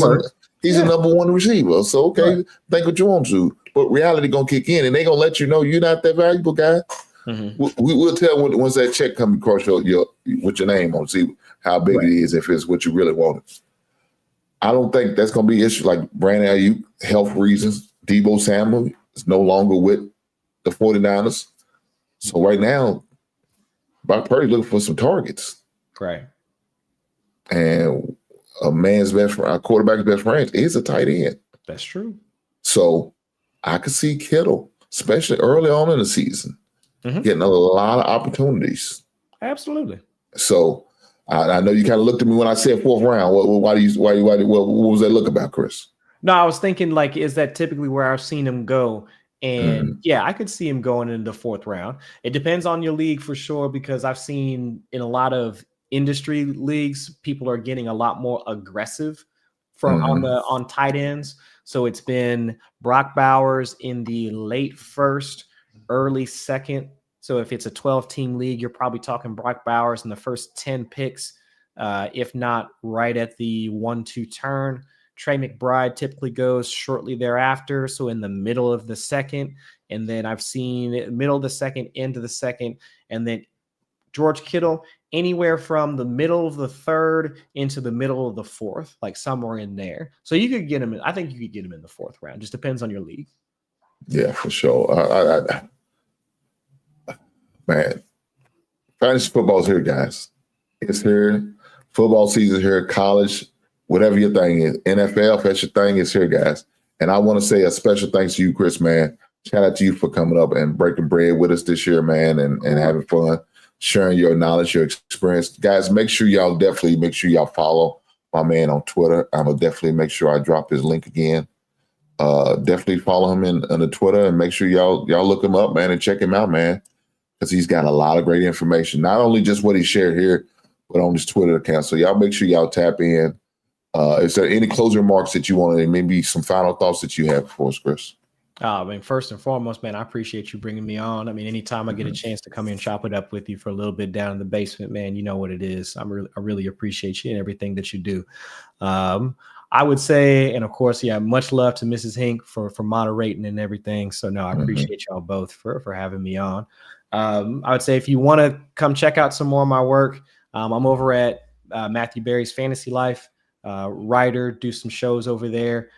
he's a number 1 receiver. So, okay, think what you want to. But reality going to kick in, and they going to let you know you're not that valuable guy. We'll tell once that check comes across your with your name on, see how big it is, if it's what you really wanted. I don't think that's going to be an issue like Brandon Ayuk, health reasons. Deebo Samuel is no longer with the 49ers. So right now, Brock Purdy looking for some targets. Right. And a quarterback's best friend is a tight end. That's true. So I could see Kittle, especially early on in the season, getting a lot of opportunities. Absolutely. So I know you kind of looked at me when I said 4th round. What was that look about, Chris? No, I was thinking, like, is that typically where I've seen him go? And yeah, I could see him going in the 4th round. It depends on your league for sure, because I've seen in a lot of industry leagues, people are getting a lot more aggressive on tight ends. So it's been Brock Bowers in the late 1st, early 2nd. So if it's a 12-team league, you're probably talking Brock Bowers in the first 10 picks, if not right at the 1-2 turn. Trey McBride typically goes shortly thereafter, so in the middle of the 2nd. And then I've seen middle of the 2nd, end of the 2nd. And then George Kittle, anywhere from the middle of the 3rd into the middle of the 4th, like somewhere in there. So you could get him I think you could get him in the 4th round. Just depends on your league. Yeah, for sure. Man, fantasy football's here, guys. It's here. Football season here. College, whatever your thing is. NFL, if that's your thing, it's here, guys. And I want to say a special thanks to you, Chris, man, shout out to you for coming up and breaking bread with us this year, man, and having fun, sharing your knowledge, your experience. Guys, make sure y'all follow my man on Twitter. I'm going to definitely make sure I drop his link again. Definitely follow him on the Twitter and make sure y'all look him up, man, and check him out, man, because he's got a lot of great information, not only just what he shared here, but on his Twitter account. So y'all make sure y'all tap in. Is there any closing remarks that you want to, maybe some final thoughts that you have for us, Chris? I mean, first and foremost, man, I appreciate you bringing me on. I mean, anytime I get a chance to come in and chop it up with you for a little bit down in the basement, man, you know what it is. I really appreciate you and everything that you do. I would say, and of course, yeah, much love to Mrs. Hink for moderating and everything. So no, I appreciate y'all both for having me on. I would say if you want to come check out some more of my work, I'm over at Matthew Berry's Fantasy Life, writer, do some shows over there.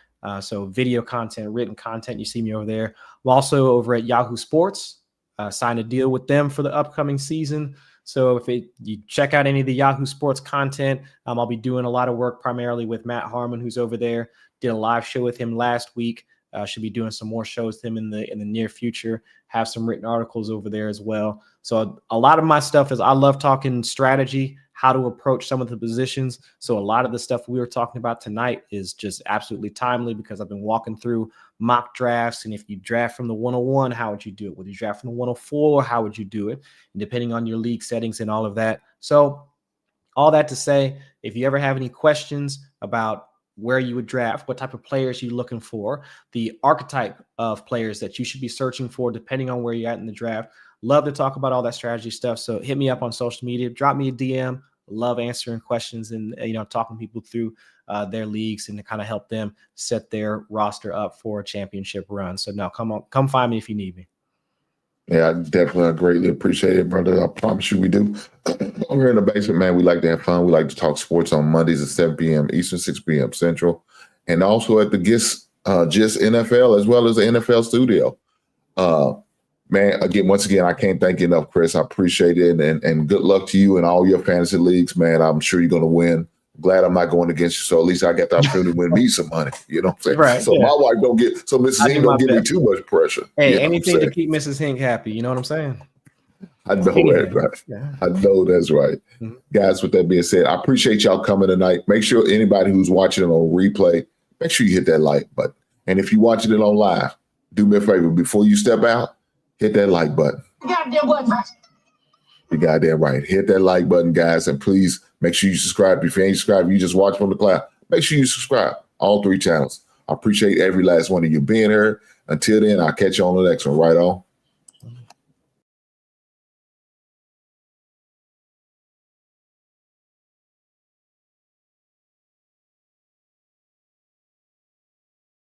So video content, written content, you see me over there. I'm also over at Yahoo Sports, signed a deal with them for the upcoming season. So if you check out any of the Yahoo Sports content, I'll be doing a lot of work primarily with Matt Harmon, who's over there. Did a live show with him last week. Should be doing some more shows with him in the near future. Have some written articles over there as well. So a lot of my stuff is, I love talking strategy, how to approach some of the positions. So a lot of the stuff we were talking about tonight is just absolutely timely because I've been walking through mock drafts. And if you draft from the 101, how would you do it? Would you draft from the 104? How would you do it? And depending on your league settings and all of that. So all that to say, if you ever have any questions about where you would draft, what type of players you're looking for, the archetype of players that you should be searching for, depending on where you're at in the draft, love to talk about all that strategy stuff. So hit me up on social media, drop me a DM. Love answering questions and, talking people through their leagues and to kind of help them set their roster up for a championship run. So now come find me if you need me. Yeah, I definitely greatly appreciate it, brother. I promise you we do. Over here in the basement, man, we like to have fun. We like to talk sports on Mondays at 7 p.m. Eastern, 6 p.m. Central, and also at the GIST NFL as well as the NFL studio. Man, once again, I can't thank you enough, Chris. I appreciate it, and good luck to you and all your fantasy leagues, man. I'm sure you're going to win. Glad I'm not going against you, so at least I got the opportunity to win me some money. You know what I'm saying? Right. So my wife Mrs. Hink don't give me too much pressure. Hey, anything to keep Mrs. Hink happy. You know what I'm saying? I know that's right. Yeah. I know that's right. Mm-hmm. Guys, with that being said, I appreciate y'all coming tonight. Make sure anybody who's watching it on replay, make sure you hit that like button. And if you're watching it on live, do me a favor. Before you step out, hit that like button. You're goddamn right. Hit that like button, guys. And please make sure you subscribe. If you ain't subscribed, you just watch from the cloud. Make sure you subscribe. All 3 channels. I appreciate every last one of you being here. Until then, I'll catch you on the next one. Right on.